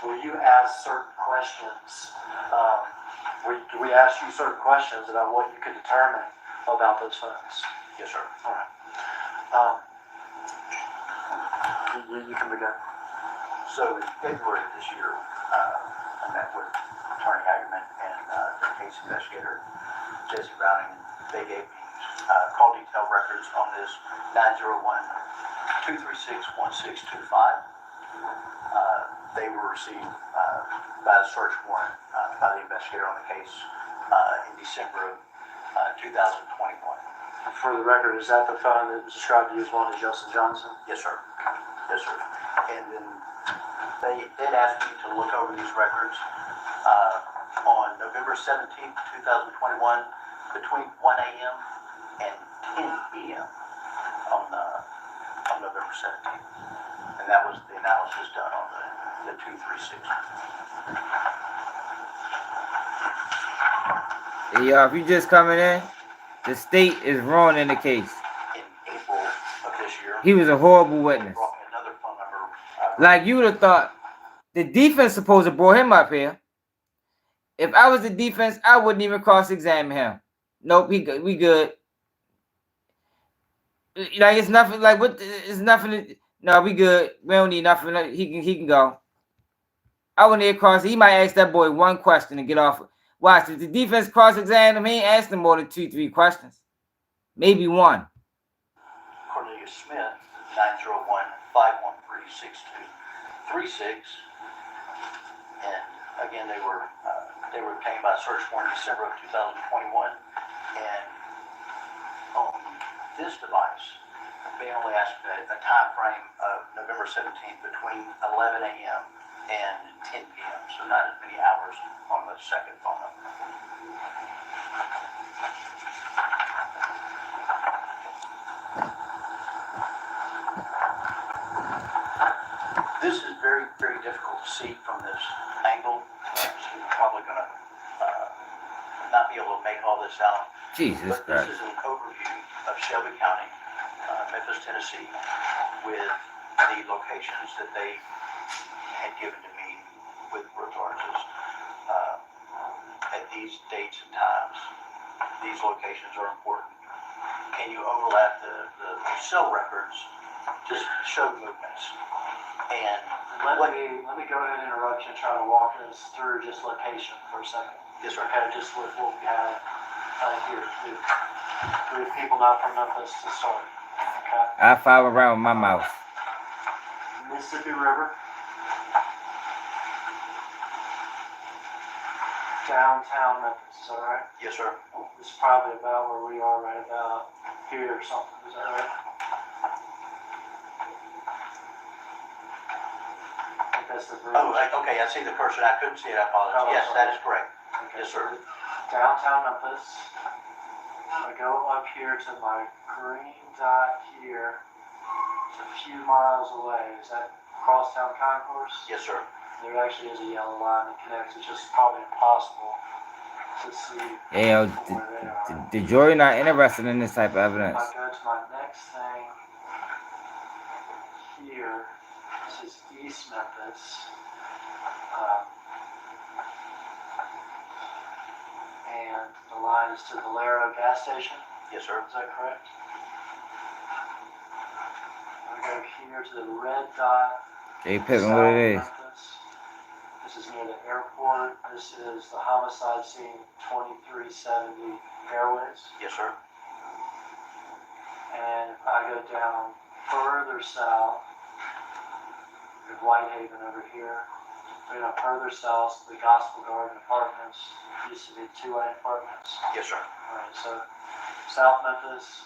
Were you asked certain questions? We asked you certain questions about what you could determine about those phones? Yes, sir. All right. You can begin. So in February of this year, I met with Attorney Hagerman and the case investigator, Jesse Browning, and they gave me call detail records on this 901-236-1625. They were received by a search warrant by the investigator on the case in December of 2021. For the record, is that the phone that was described to you as belonging to Justin Johnson? Yes, sir. Yes, sir. And then They did ask me to look over these records on November 17th, 2021, between 1 a.m. and 10 p.m. on November 17th. And that was the analysis done on the 236. Yeah, if you just coming in, the state is ruining the case. In April of this year, He was a horrible witness. brought me another phone number. Like you would have thought, the defense supposed to brought him up here. If I was the defense, I wouldn't even cross-examine him. Nope, we good. Like it's nothing. Like what? It's nothing. No, we good. We don't need nothing. He can go. I wouldn't even cross. He might ask that boy one question and get off. Watch, if the defense cross-examine him, he ain't asking more than 2-3 questions. Maybe one. Cornelius Smith, 901-513-6236. And again, they were obtained by search warrant in December of 2021. And on this device, they only asked a time frame of November 17th between 11 a.m. and 10 p.m. So not as many hours on the second phone number. This is very, very difficult to see from this angle. So you're probably going to not be able to make all this out. Jesus But Christ. this is an overview of Shelby County, Memphis, Tennessee, with the locations that they had given to me with regards to at these dates and times. These locations are important. Can you overlap the cell records? Just show movements. And Let me go ahead and interrupt you and try to walk us through just location for a second. yes, sir. Okay, just with what we have here. We have people not from Memphis to start. Okay. I five around with my mouth. Mississippi River. Downtown Memphis, is that right? Yes, sir. This is probably about where we are right about here or something, is that right? I think that's the bridge. Oh, okay, I see the cursor. I couldn't see it. I apologize. Oh, Yes, sorry. that is correct. Okay, Yes, sir. Downtown Memphis. I go up here to my green dot here. It's a few miles away. Is that Crosstown Concourse? Yes, sir. There actually is a yellow line that connects. It's just probably impossible to see Yeah, from where they are. the jury not interested in this type of If evidence. I go to my next thing here, this is East Memphis. And the line is to Valero gas station. Yes, sir. Is that correct? I go here to the red dot. Jay Pittman, what it is. Memphis. This is near the airport. This is the homicide scene, 2370 Airways. Yes, sir. And if I go down further south, we have Whitehaven over here. We go further south, the Gospel Garden Apartments. Used to be 2A apartments. Yes, sir. Alright, so South Memphis,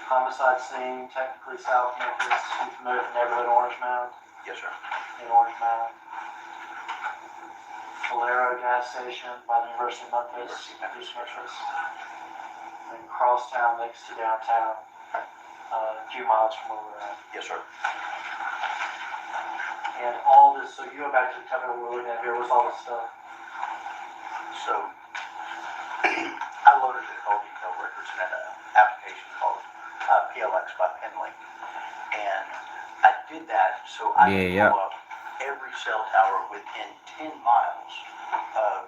homicide scene, technically South Memphis. You familiar with the neighborhood Orange Mound? Yes, sir. In Orange Mound. Valero gas station by the University of Memphis, East Memphis. And Crosstown next to downtown, a few miles from where we're at. Yes, sir. And all this, so you go back to the cover we're looking at here, what's all this stuff? So, I loaded the call detail records in an application called PLX by Penlink. And I did that so I could pull up every cell tower within 10 miles of,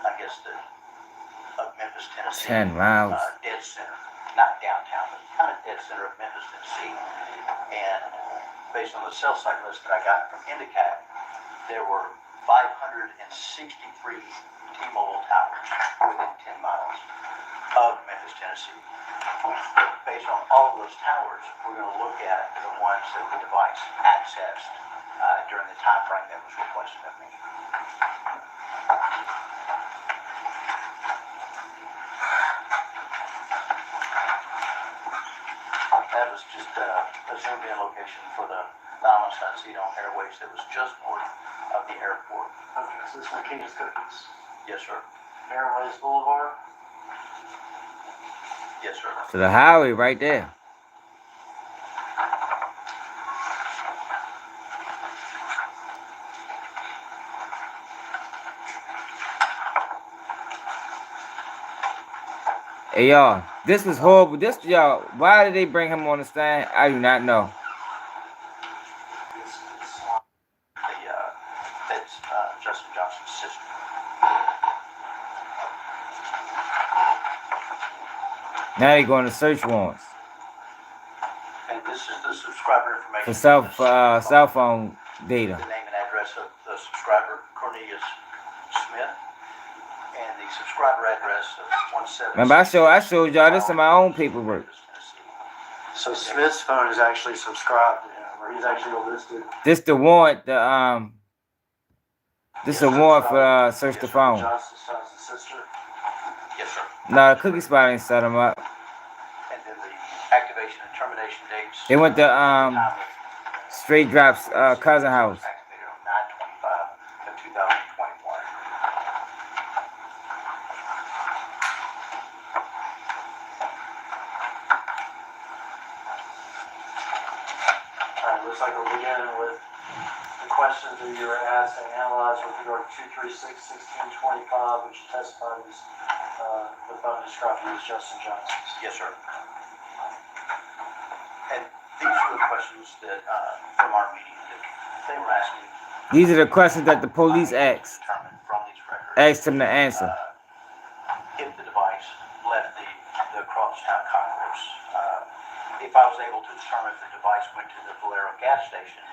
I guess, of Memphis, Tennessee. 10 miles. Dead center. Not downtown, but kind of dead center of Memphis, Tennessee. And based on the cell site list that I got from Indicat, there were 563 T-Mobile towers within 10 miles of Memphis, Tennessee. Based on all of those towers, we're going to look at the ones that the device accessed during the time frame that was requested of me. That was just a zoomed in location for the Thomas Tuxedo Airways that was just north of the airport. Okay, so this one King's Cookies. Yes, sir. Airways Boulevard. Yes, sir. To the highway right there. Hey y'all, this was horrible. This y'all, why did they bring him on the stand? I do not know. That's Justin Johnson's sister. Now they going to search warrants And this is the subscriber information. for cell phone data. The name and address of the subscriber, Cornelius Smith, and the subscriber address of 17. Remember, I showed y'all this in my own paperwork. So Smith's phone is actually subscribed to him, or he's actually listed. This the warrant. This a warrant for search the phone. Johnson's sister. Yes, sir. No, the cookie spot ain't set them up. And then the activation and termination dates. They went to Straight Drops cousin house. Activated on 9/25 of 2021. Looks like we're beginning with the questions that you were asked and analyzed with regard to 236-1625, which testified as the phone described as Justin Johnson's. Yes, sir. And these were the questions that from our meeting that they were asking. These are the questions that the police asked. Determined from these records. Asked him to answer. If the device left the crosstown concourse. If I was able to determine if the device went to the Valero gas station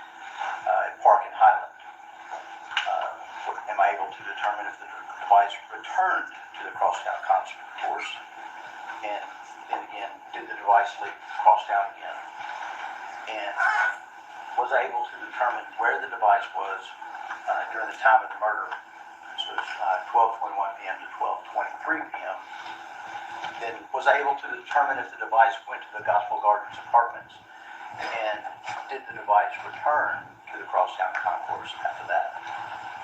at Park and Highland, am I able to determine if the device returned to the crosstown concourse? And then again, did the device leave crosstown again? And was I able to determine where the device was during the time of the murder? So it's 12:21 p.m. to 12:23 p.m. Then was I able to determine if the device went to the Gospel Gardens apartments? And did the device return to the crosstown concourse after that?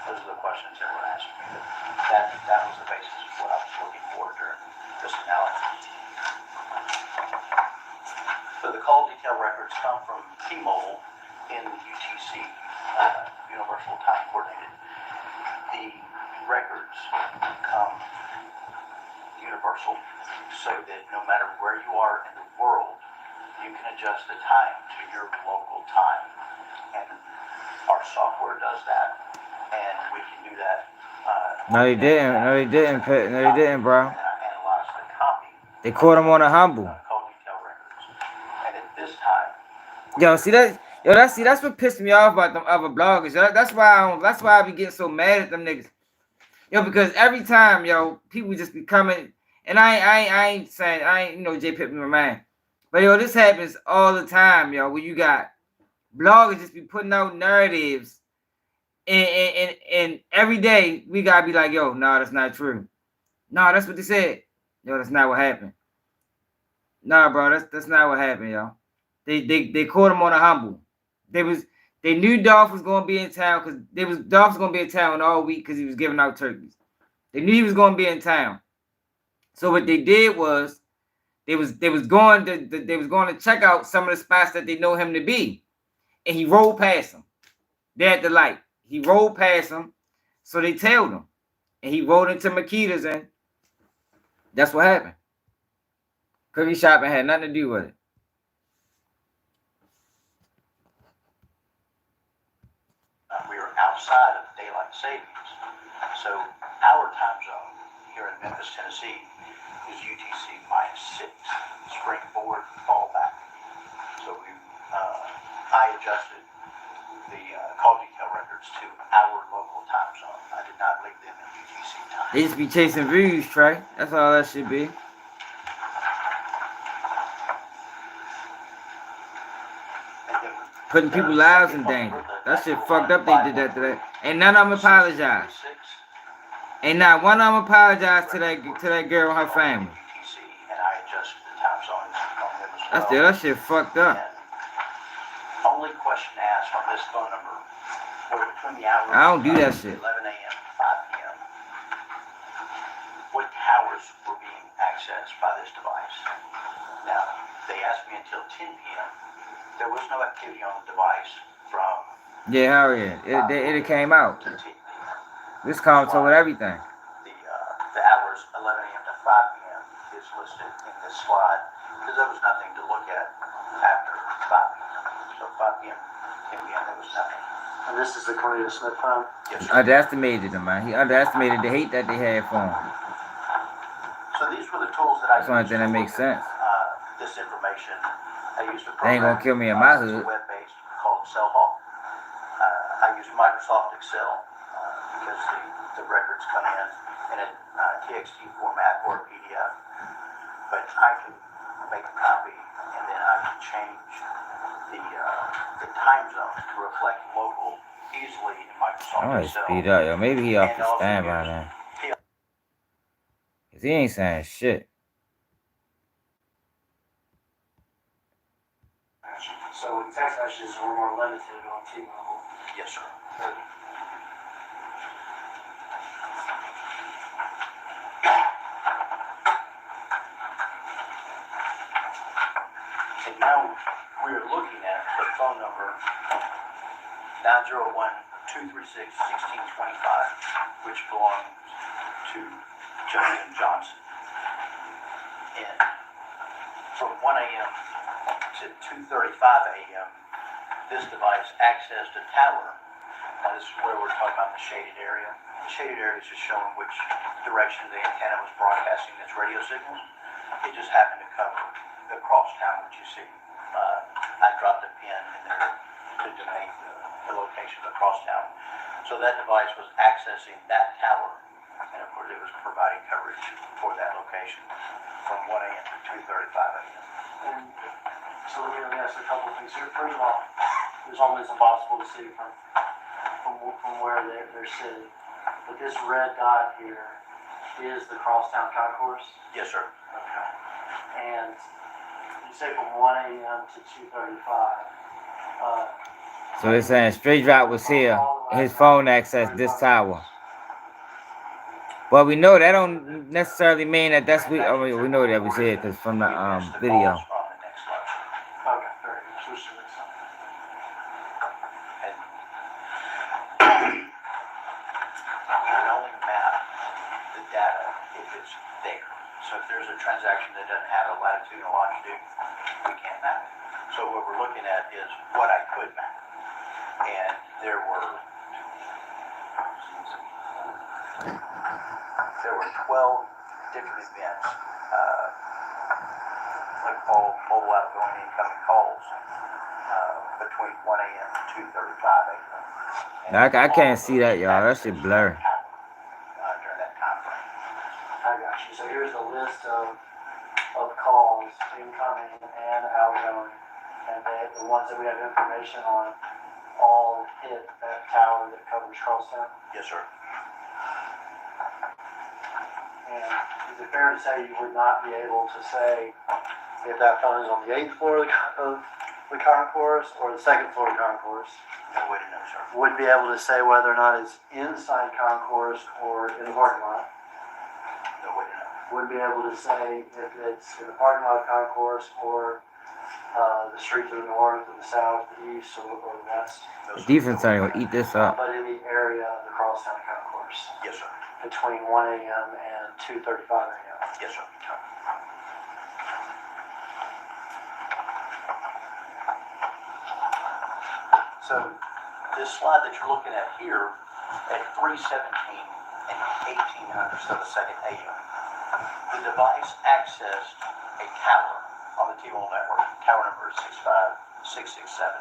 Those are the questions that were asked me. That was the basis of what I was looking for during this analysis. So the call detail records come from T-Mobile in the UTC, Universal Time Coordinated. The records come universal, so that no matter where you are in the world, you can adjust the time to your local time. And our software does that, and we can do that. No, they didn't. No, they didn't. No, they didn't, bro. And I analyzed the copy. They caught him on a humble. Call detail records. And at this time, Yo, see that? Yo, that's what pissed me off about them other bloggers. Yo, that's why I be getting so mad at them niggas. Yo, because every time, yo, people just be coming, and I ain't saying, Jay Pitt me my man. But yo, this happens all the time, yo, where you got bloggers just be putting out narratives, and every day we gotta be like, yo, no, that's not true. No, that's what they said. Yo, that's not what happened. Nah, bro, that's not what happened, yo. They caught him on a humble. They knew Dolph was gonna be in town because Dolph was gonna be in town all week because he was giving out turkeys. They knew he was gonna be in town. So what they did was they was going to check out some of the spots that they know him to be, and he rolled past them. They at the light. He rolled past them, so they tailed him, and he rolled into Makita's, and that's what happened. Cookie shopping had nothing to do with it. we are outside of daylight savings. So our time zone here in Memphis, Tennessee is UTC -6. Spring forward, fall back. So I adjusted the call detail records to our local time zone. I did not leave them in UTC time. They just be chasing views, Trey. That's all that should be. Putting people's lives in danger. That shit fucked up. They did that today. And none of them apologized. Ain't not one of them apologized to that girl and her family. And I adjusted the time zones on them as well. That shit fucked up. Only question asked on this phone number were between the hours I don't do that of shit. 11 a.m. to 5 p.m. What towers were being accessed by this device? Now, they asked me until 10 p.m. There was no activity on the device from Yeah, hell yeah. It came out. to 10 p.m. This console with everything. The hours 11 a.m. to 5 p.m. is listed in this slide because there was nothing to look at after 5 p.m. So 5 p.m., 10 p.m. there was nothing. And this is the Cornelius Smith phone? Yes, sir. Underestimated him, man. He underestimated the hate that they had for him. So these were the tools that I That's the only used thing to that makes look at, sense. this information. I used a They ain't program gonna kill me in my hood. web-based called Cellhawk. I use Microsoft Excel because the records come in a TXT format or a PDF. But I can make a copy and then I can change the time zones to reflect local easily in Microsoft I might Excel. speed up, yo. Maybe he off And the also stand by use now. Cause he ain't saying shit. So text messages were more limited on T-Mobile. Yes, sir. And now we're looking at the phone number 901-236-1625, which belongs to Justin Johnson. And from 1 a.m. to 2:35 a.m., this device accessed a tower. Now this is where we're talking about the shaded area. The shaded area is just showing which direction the antenna was broadcasting its radio signals. It just happened to cover the cross town that you see. I dropped a pin in there to denote the location of the cross town. So that device was accessing that tower, and of course it was providing coverage for that location from 1 a.m. to 2:35 a.m. And so let me ask a couple of things here. First of all, it's almost impossible to see from where they're sitting. But this red dot here is the crosstown concourse? Yes, sir. Okay. And you say from 1 a.m. to 2:35. So they're saying Straight Drop was here. His phone accessed this tower. But we know that don't necessarily mean that that's we. I mean, we know that was here because from the video. On the next slide. Okay, very good. Switch to the next one. And we can only map the data if it's there. So if there's a transaction that doesn't have a latitude and longitude, we can't map it. So what we're looking at is what I could map. And there were 12 different events, like all mobile outgoing incoming calls between 1 a.m. and 2:35 a.m. Now, I can't see that, y'all. That shit blurry. During that time frame. I got you. So here's a list of calls, incoming and outgoing, and the ones that we have information on all hit that tower that covers Charleston. Yes, sir. And is it fair to say you would not be able to say if that phone is on the 8th floor of the concourse or the 2nd floor of the concourse? No way to know, sir. Wouldn't be able to say whether or not it's inside concourse or in the parking lot. No way to know. Wouldn't be able to say if it's in the parking lot of concourse or the street to the north, or the south, the east, or the west. No, The sir. defense ain't gonna eat this up. But in the area of the crosstown concourse Yes, sir. between 1 a.m. and 2:35 a.m. Yes, sir. So this slide that you're looking at here at 3:17 and 1800 of a second a.m. The device accessed a tower on the T-Mobile network. Tower number is 65667.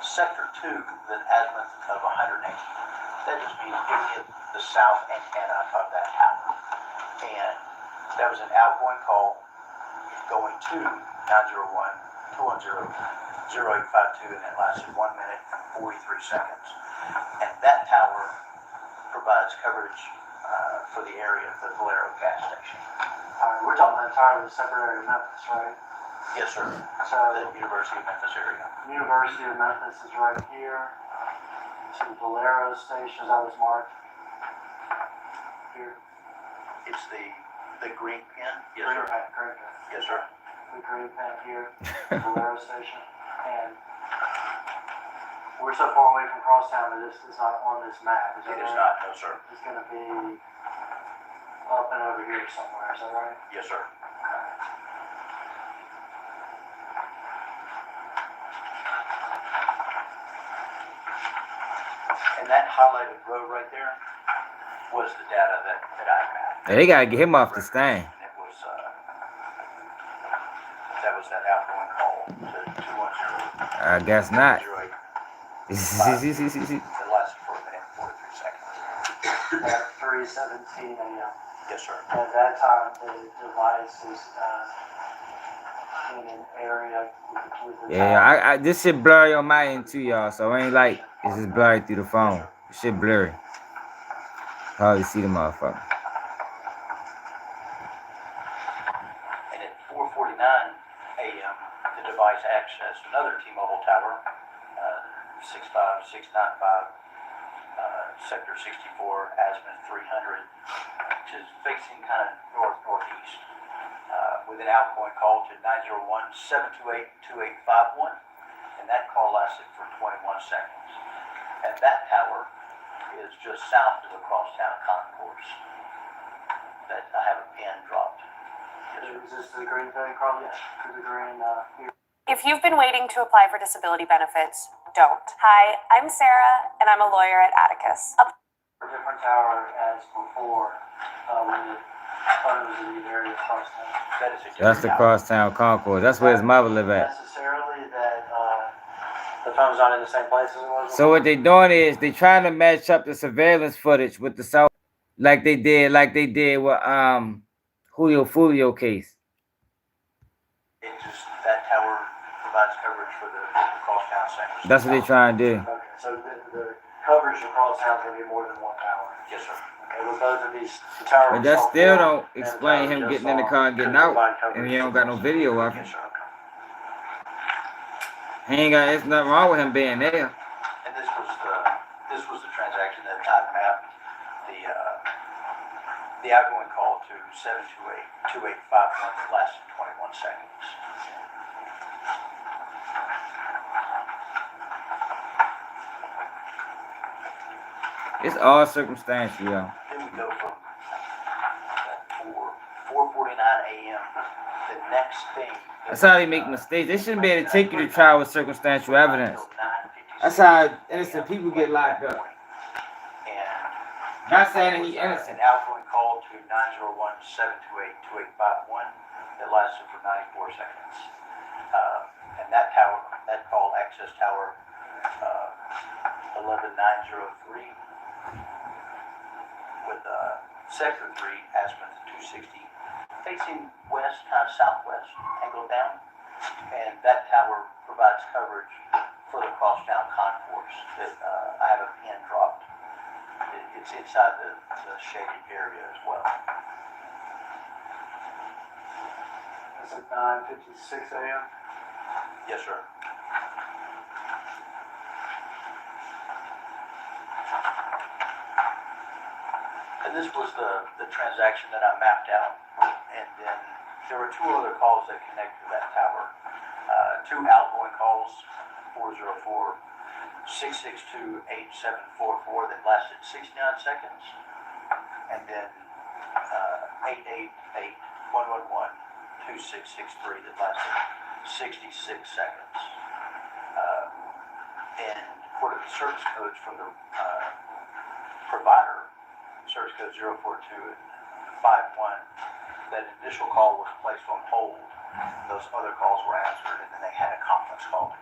Sector 2, the azimuth of 180. That just means it hit the south antenna of that tower. And that was an outgoing call going to 901-210-0852, and it lasted 1 minute and 43 seconds. And that tower provides coverage for the area of the Valero gas station. We're talking about entirely separate area of Memphis, right? Yes, sir. So The University of Memphis area. University of Memphis is right here. To Valero Station, that was marked here. It's the green pin. Yes, Green sir. pen, green pen. Yes, sir. The green pen here, Valero Station. And we're so far away from Crosstown that this is not on this map. Is that It is right? not, no, sir. It's gonna be up and over here somewhere, is that right? Yes, sir. And that highlighted road right there was the data that I mapped. They gotta get him off the stand. It was, that was that outgoing call to 210. I guess not. 08. Yeah, It lasted for a minute and 43 seconds. At 3:17 a.m. Yes, sir. At that time, the device is in an area with the I this shit blurry on my end too, y'all. So it ain't like it's just blurry through the phone. This shit blurry. Hardly see the motherfucker. And at 4:49 a.m., the device accessed another T-Mobile tower, 65695, sector 64, azimuth 300, which is facing kind of north-northeast, with an outgoing call to 901-728-2851, and that call lasted for 21 seconds. And that tower is just south of the crosstown concourse that I have a pin dropped. Is this the green thing, Carly? Yes. To the green here. If you've been waiting to apply for disability benefits, don't. Hi, I'm Sarah, and I'm a lawyer at Atticus. A different tower as before, when the photos of the area crosstown. That is a That's the crosstown concourse. That's where his mother live at. Necessarily that the phone's not in the same place as it was. So what they doing is they trying to match up the surveillance footage with the South, like they did with Julio case. It just, that tower provides coverage for the crosstown sectors. That's what they trying to do. Okay, so the coverage across town is going to be more than one tower. Yes, sir. Okay, with both of these, the tower. But that was still off don't and the explain tower him just getting in the off. car and getting Couldn't out, provide and coverage he don't got no video of him. Yes, sir. He ain't got. There's nothing wrong with him being there. And this was the transaction that I mapped the outgoing call to 728-2851 that lasted 21 seconds. It's all circumstantial, yo. Then we go from 4:49 a.m. The next thing. That's how they make mistakes. They shouldn't be able to take you to trial with circumstantial evidence. That's how innocent people get locked up. Not saying that he's innocent. An outgoing call to 901-728-2851 that lasted for 94 seconds. And that call, access tower 11903 with sector 3, azimuth 260, facing west, kind of southwest, angled down. And that tower provides coverage for the crosstown concourse that I have a pin dropped. It's inside the shaded area as well. It's at 9:56 a.m. Yes, sir. And this was the transaction that I mapped out. And then there were two other calls that connected to that tower. Two outgoing calls, 404-662-8744 that lasted 69 seconds. And then 888-111-2663 that lasted 66 seconds. And according to the service codes from the provider, service code 042 and 51, that initial call was placed on hold. Those other calls were answered, and then they had a conference call.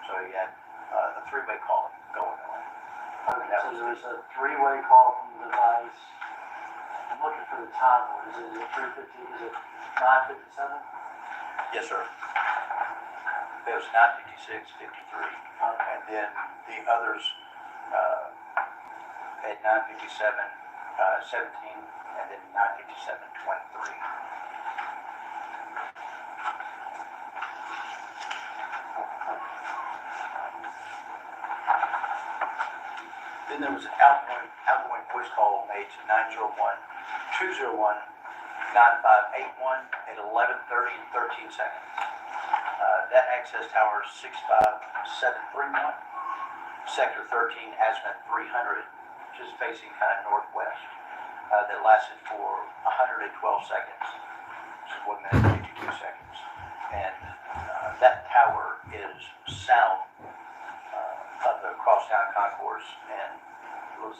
So you had a three-way call going on. Okay, so there was a three-way call from the device. I'm looking for the time. Is it 3:50? Is it 9:57? Yes, sir. It was 9:56, 53, and then the others at 9:57, 17, and then 9:57, 23. Then there was an outgoing voice call made to 901-201-9581 at 11:30 and 13 seconds. That access tower is 65731, sector 13, azimuth 300, just facing kind of northwest. That lasted for 112 seconds, which is 1 minute and 52 seconds. And that tower is south of the crosstown concourse, and it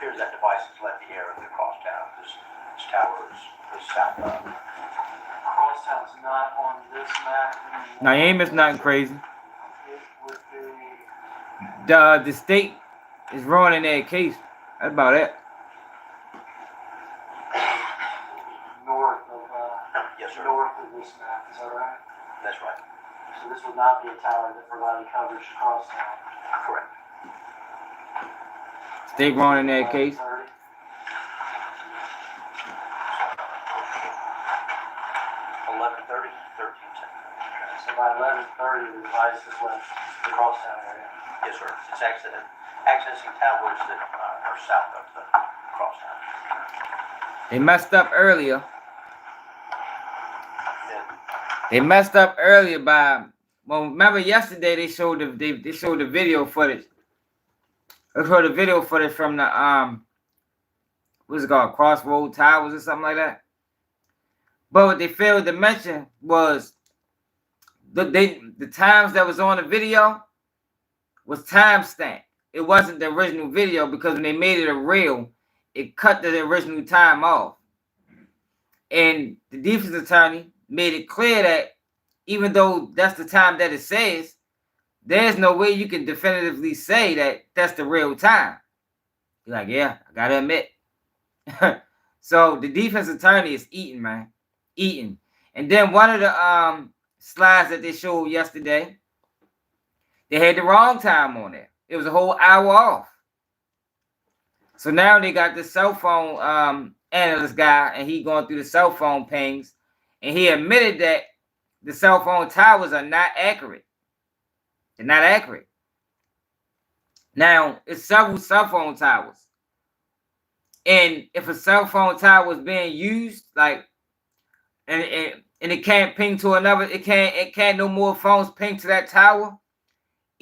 appears that device has left the air of the crosstown. This tower is south of. Crosstown's not on this map anymore. Naeem is nothing crazy. It would be The state is ruining their case. That's about it. north of Yes, sir. north of this map. Is that right? That's right. So this would not be a tower that provided coverage to crosstown. Correct. State ruining their case. 30. So by 11:30, the device has left the crosstown area. Yes, sir. It's accessing towers that are south of the crosstown. They messed up earlier. Then, They messed up earlier by, well, remember yesterday they showed they showed the video footage. They showed the video footage from the what's it called, Crossroad Towers or something like that. But what they failed to mention was the times that was on the video was timestamped. It wasn't the original video, because when they made it a reel, it cut the original time off. And the defense attorney made it clear that even though that's the time that it says, there's no way you can definitively say that that's the real time. You're like, yeah, I gotta admit. So the defense attorney is eating, man. Eating. And then one of the slides that they showed yesterday, they had the wrong time on there. It was a whole hour off. So now they got the cell phone analyst guy, and he going through the cell phone pings, and he admitted that the cell phone towers are not accurate. They're not accurate. Now, it's several cell phone towers. And if a cell phone tower is being used, like, and it can't ping to another, it can't no more phones ping to that tower.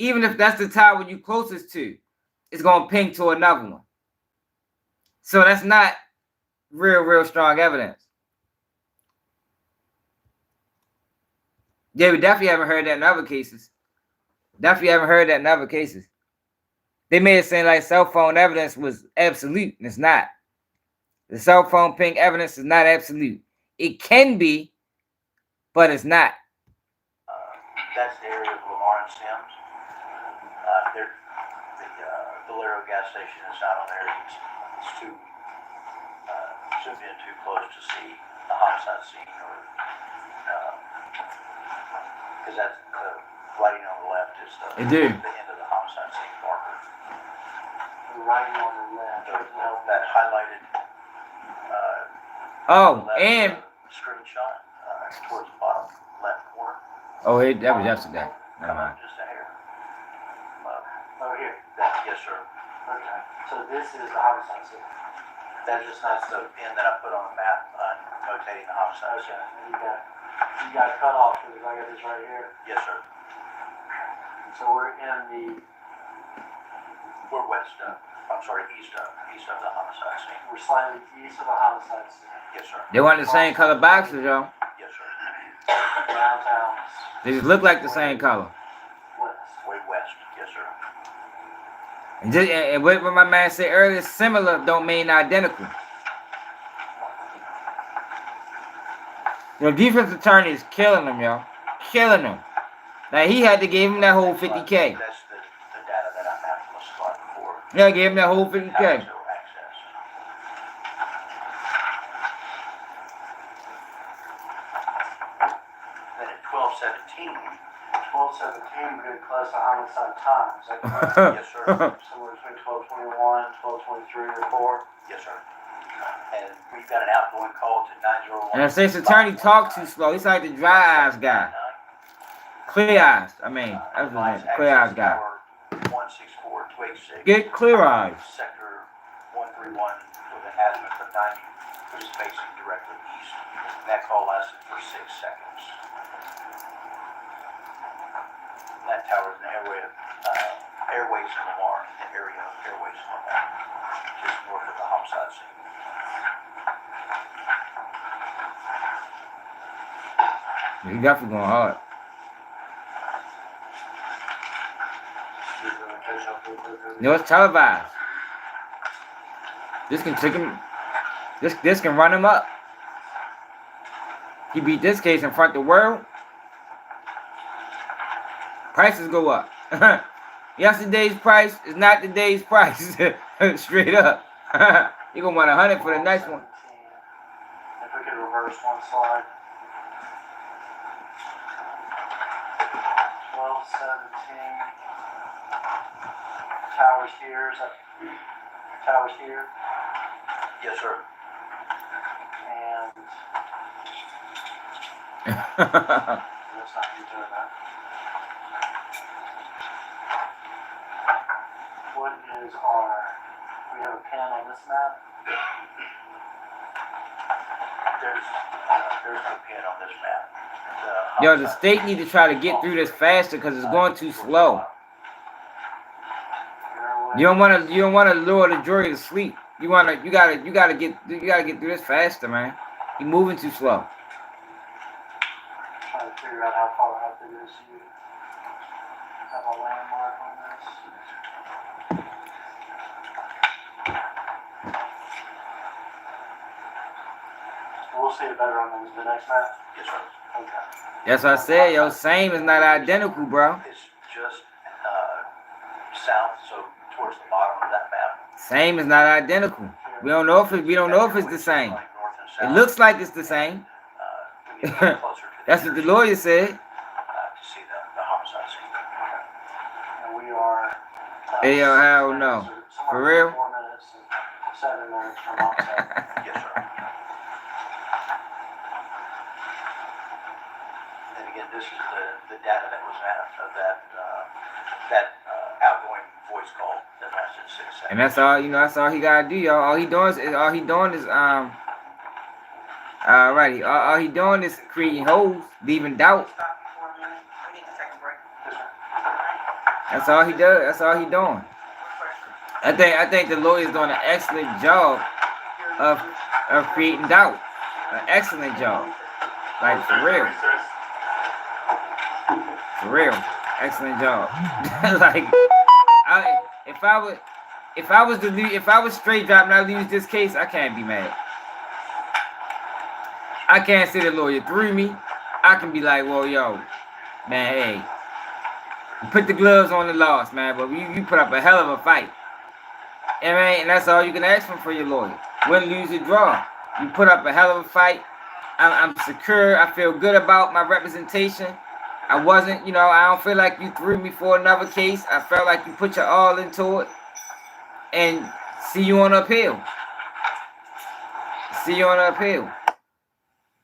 Even if that's the tower you closest to, it's gonna ping to another one. So that's not real strong evidence. Yeah, we definitely haven't heard that in other cases. Definitely haven't heard that in other cases. They made it seem like cell phone evidence was absolute, and it's not. The cell phone ping evidence is not absolute. It can be, but it's not. that's the area of Lamar and Sims. The Valero gas station is not on there. It's too zoomed in too close to see the homicide scene, or because that's the writing on the left is the end of the homicide scene marker. The writing on the left. That highlighted. And screenshot towards the bottom left corner. Oh, that was yesterday. Never mind. Just a hair. Over here. Yes, sir. Okay. So this is the homicide scene. That's the pin that I put on the map, notating the homicide scene. Okay. And you got cut off because I got this right here. Yes, sir. So we're in We're east of the homicide scene. we're slightly east of the homicide scene. Yes, sir. They weren't the same color boxes, y'all. Yes, sir. Downtown They just look like the same color. west. Way west. Yes, sir. And what my man said earlier, similar don't mean identical. Your defense attorney is killing them, y'all. Killing them. Now, he had to give him that whole 50K. That's the data that I mapped on the slide before. Yeah, gave him that whole 50K. Access. Then at 12:17. 12:17, we're getting close to homicide time. Is that correct? Yes, sir. Somewhere between 12:21, 12:23, or 4. Yes, sir. And we've got an outgoing call to 901. And the state's attorney talked too slow. He's like the dry eyes guy. Clear eyes. I mean, that's what it is. Clear eyes guy. 16410. 286. Get clear eyes. Sector 131 with an azimuth of 90, which is facing directly east. And that call lasted for 6 seconds. That tower is an Airways in Lamar, the area of Airways in Lamar, just north of the homicide scene. He definitely going hard. No, it's televised. This can take him. This can run him up. He beat this case in front of the world. Prices go up. Yesterday's price is not today's price. Straight up. You're gonna want 100 for the next one. If we could reverse one slide. 1217. Towers here. Is that towers here? Yes, sir. And that's not you doing that. What is our? We have a pin on this map. There's no pin on this map. Yo, the state need to try to get through this faster because it's going too slow. You don't want to lure the jury to sleep. You gotta get through this faster, man. You're moving too slow. Trying to figure out how far up it is. You have a landmark on this. We'll see it better on the next map. Yes, sir. Okay. That's what I said, yo. Same is not identical, bro. It's just south, so towards the bottom of that map. Same is not identical. We don't know if it's the same. It looks like it's the same. That's what the lawyer said. To see the homicide scene. And we are. Hey, yo, hell no. For real? 4 minutes and 7 minutes from homicide. Yes, sir. And again, this is the data that was out of that outgoing voice call that lasted 6 seconds. And that's all, that's all he gotta do, y'all. All he doing is alrighty. All he doing is creating holes, leaving doubt. Stop for a minute. We need to take a break. That's all he does. That's all he doing. I think the lawyer's doing an excellent job of creating doubt. An excellent job. Like for real. For real. Excellent job. Like if I was straight drop and I lose this case, I can't be mad. I can't say the lawyer threw me. I can be like, well, yo, man, hey, you put the gloves on the loss, man, but you put up a hell of a fight. And that's all you can ask for your lawyer. Win, lose, or draw. You put up a hell of a fight. I'm secure. I feel good about my representation. I wasn't, I don't feel like you threw me for another case. I felt like you put your all into it. And see you on appeal. See you on appeal.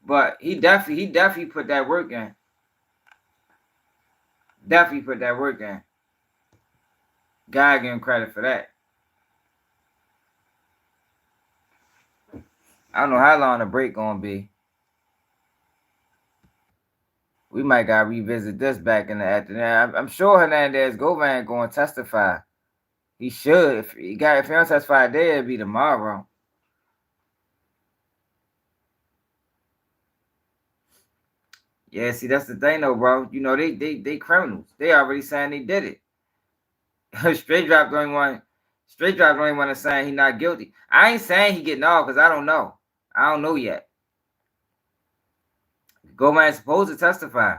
But he definitely put that work in. Definitely put that work in. God give him credit for that. I don't know how long the break gonna be. We might gotta revisit this back in the afternoon. I'm sure Hernandez Govan gonna testify. He should. If he don't testify today, it'll be tomorrow. Yeah, see, that's the thing though, bro. They criminals. They already saying they did it. Straight drop the only one to say he not guilty. I ain't saying he getting off because I don't know. I don't know yet. Goldman's supposed to testify.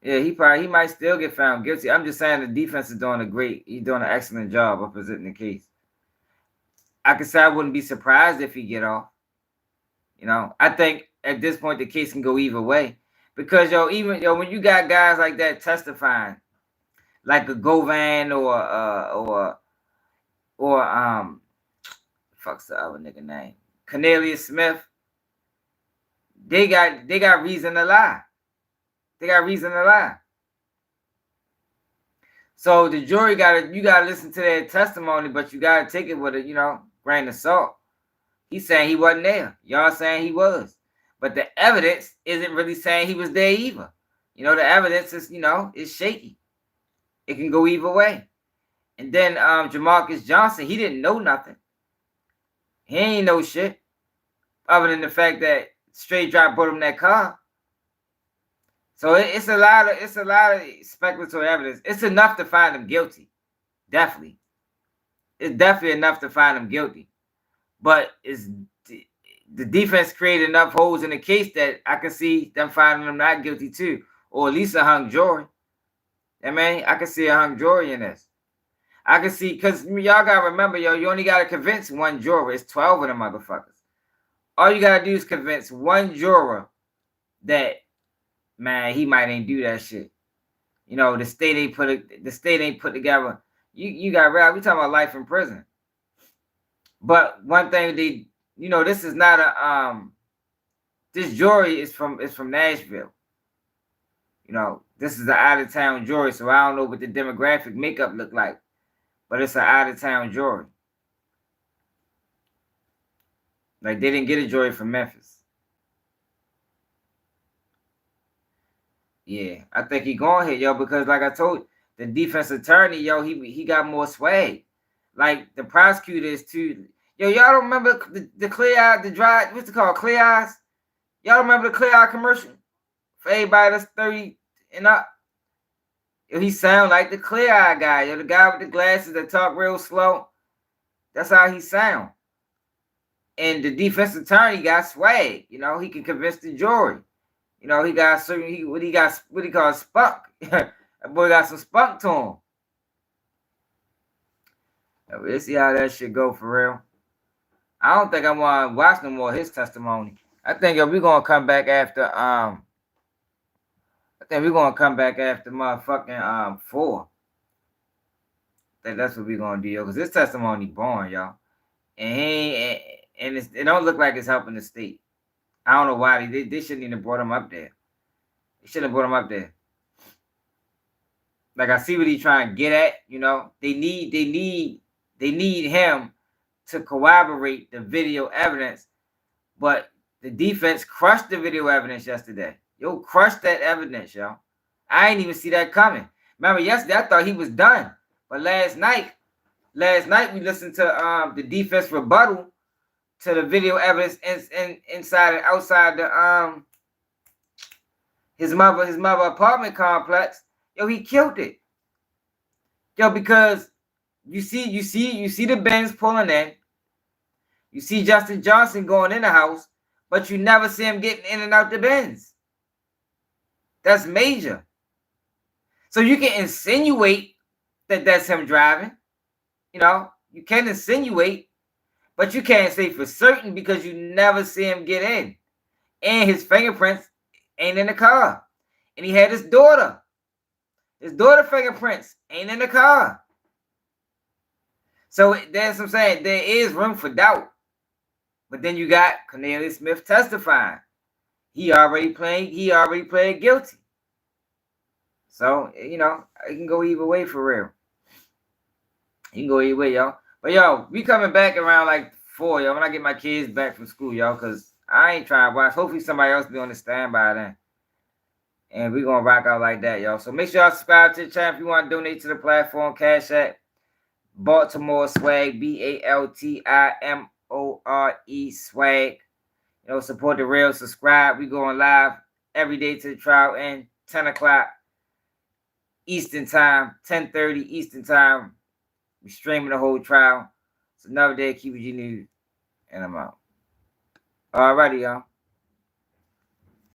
Yeah, he might still get found guilty. I'm just saying the defense is doing he's doing an excellent job of presenting the case. I could say I wouldn't be surprised if he get off. I think at this point the case can go either way. Because when you got guys like that testifying, like a Govan or fuck's the other nigga name? Cornelius Smith. They got reason to lie. They got reason to lie. So the jury you gotta listen to their testimony, but you gotta take it with a grain of salt. He's saying he wasn't there. Y'all saying he was. But the evidence isn't really saying he was there either. The evidence is, is shaky. It can go either way. And then Jamarcus Johnson, he didn't know nothing. He ain't know shit. Other than the fact that Straight Drop brought him that car. So it's a lot of speculatory evidence. It's enough to find him guilty. Definitely. It's definitely enough to find him guilty. But the defense created enough holes in the case that I can see them finding him not guilty too. Or at least a hung jury. I mean, I can see a hung jury in this. I can see, because y'all got to remember, you only got to convince one juror. It's 12 of them motherfuckers. All you got to do is convince one juror that, man, he might ain't do that shit. The state ain't put together. You got real. We talking about life in prison. But one thing this is not a this jury is from Nashville. This is an out-of-town jury, so I don't know what the demographic makeup look like. But it's an out-of-town jury. Like, they didn't get a jury from Memphis. Yeah, I think he going here, yo, because like I told you, the defense attorney, yo, he got more swag. Like, the prosecutor is too... Yo, y'all don't remember the Clear Eye, the dry... What's it called? Clear Eyes? Y'all remember the Clear Eye commercial? For everybody that's 30 and up. Yo, he sound like the Clear Eye guy. Yo, the guy with the glasses that talk real slow. That's how he sound. And the defense attorney got swag. He can convince the jury. He got what he call spunk. That boy got some spunk to him. We'll see how that shit go for real. I don't think I want to watch no more of his testimony. I think we're gonna come back after motherfucking 4. I think that's what we're gonna do, yo, because this testimony boring, y'all. And it don't look like it's helping the state. I don't know why they shouldn't even have brought him up there. They shouldn't have brought him up there. Like, I see what he's trying to get at. They need him to corroborate the video evidence, but the defense crushed the video evidence yesterday. Yo, crushed that evidence, yo. I ain't even see that coming. Remember, yesterday I thought he was done, but last night we listened to the defense rebuttal to the video evidence inside and outside the his mother apartment complex. Yo, he killed it. Yo, because you see the Benz pulling in. You see Justin Johnson going in the house, but you never see him getting in and out the Benz. That's major. So you can insinuate that that's him driving. You can insinuate, but you can't say for certain because you never see him get in. And his fingerprints ain't in the car. And he had his daughter. His daughter fingerprints ain't in the car. So that's what I'm saying. There is room for doubt. But then you got Cornelius Smith testifying. He already played guilty. So, it can go either way for real. You can go either way, y'all. But, yo, we coming back around like 4, yo, when I get my kids back from school, y'all, because I ain't trying to watch. Hopefully somebody else be on the standby then. And we're going to rock out like that, y'all. So make sure y'all subscribe to the channel if you want to donate to the platform. Cash App, Baltimore Swag, BALTIMORE Swag. Support the real. Subscribe. We going live every day to the trial end, 10 o'clock Eastern time, 10:30 Eastern time. We streaming the whole trial. It's another day of QBG News, and I'm out. Alrighty, y'all.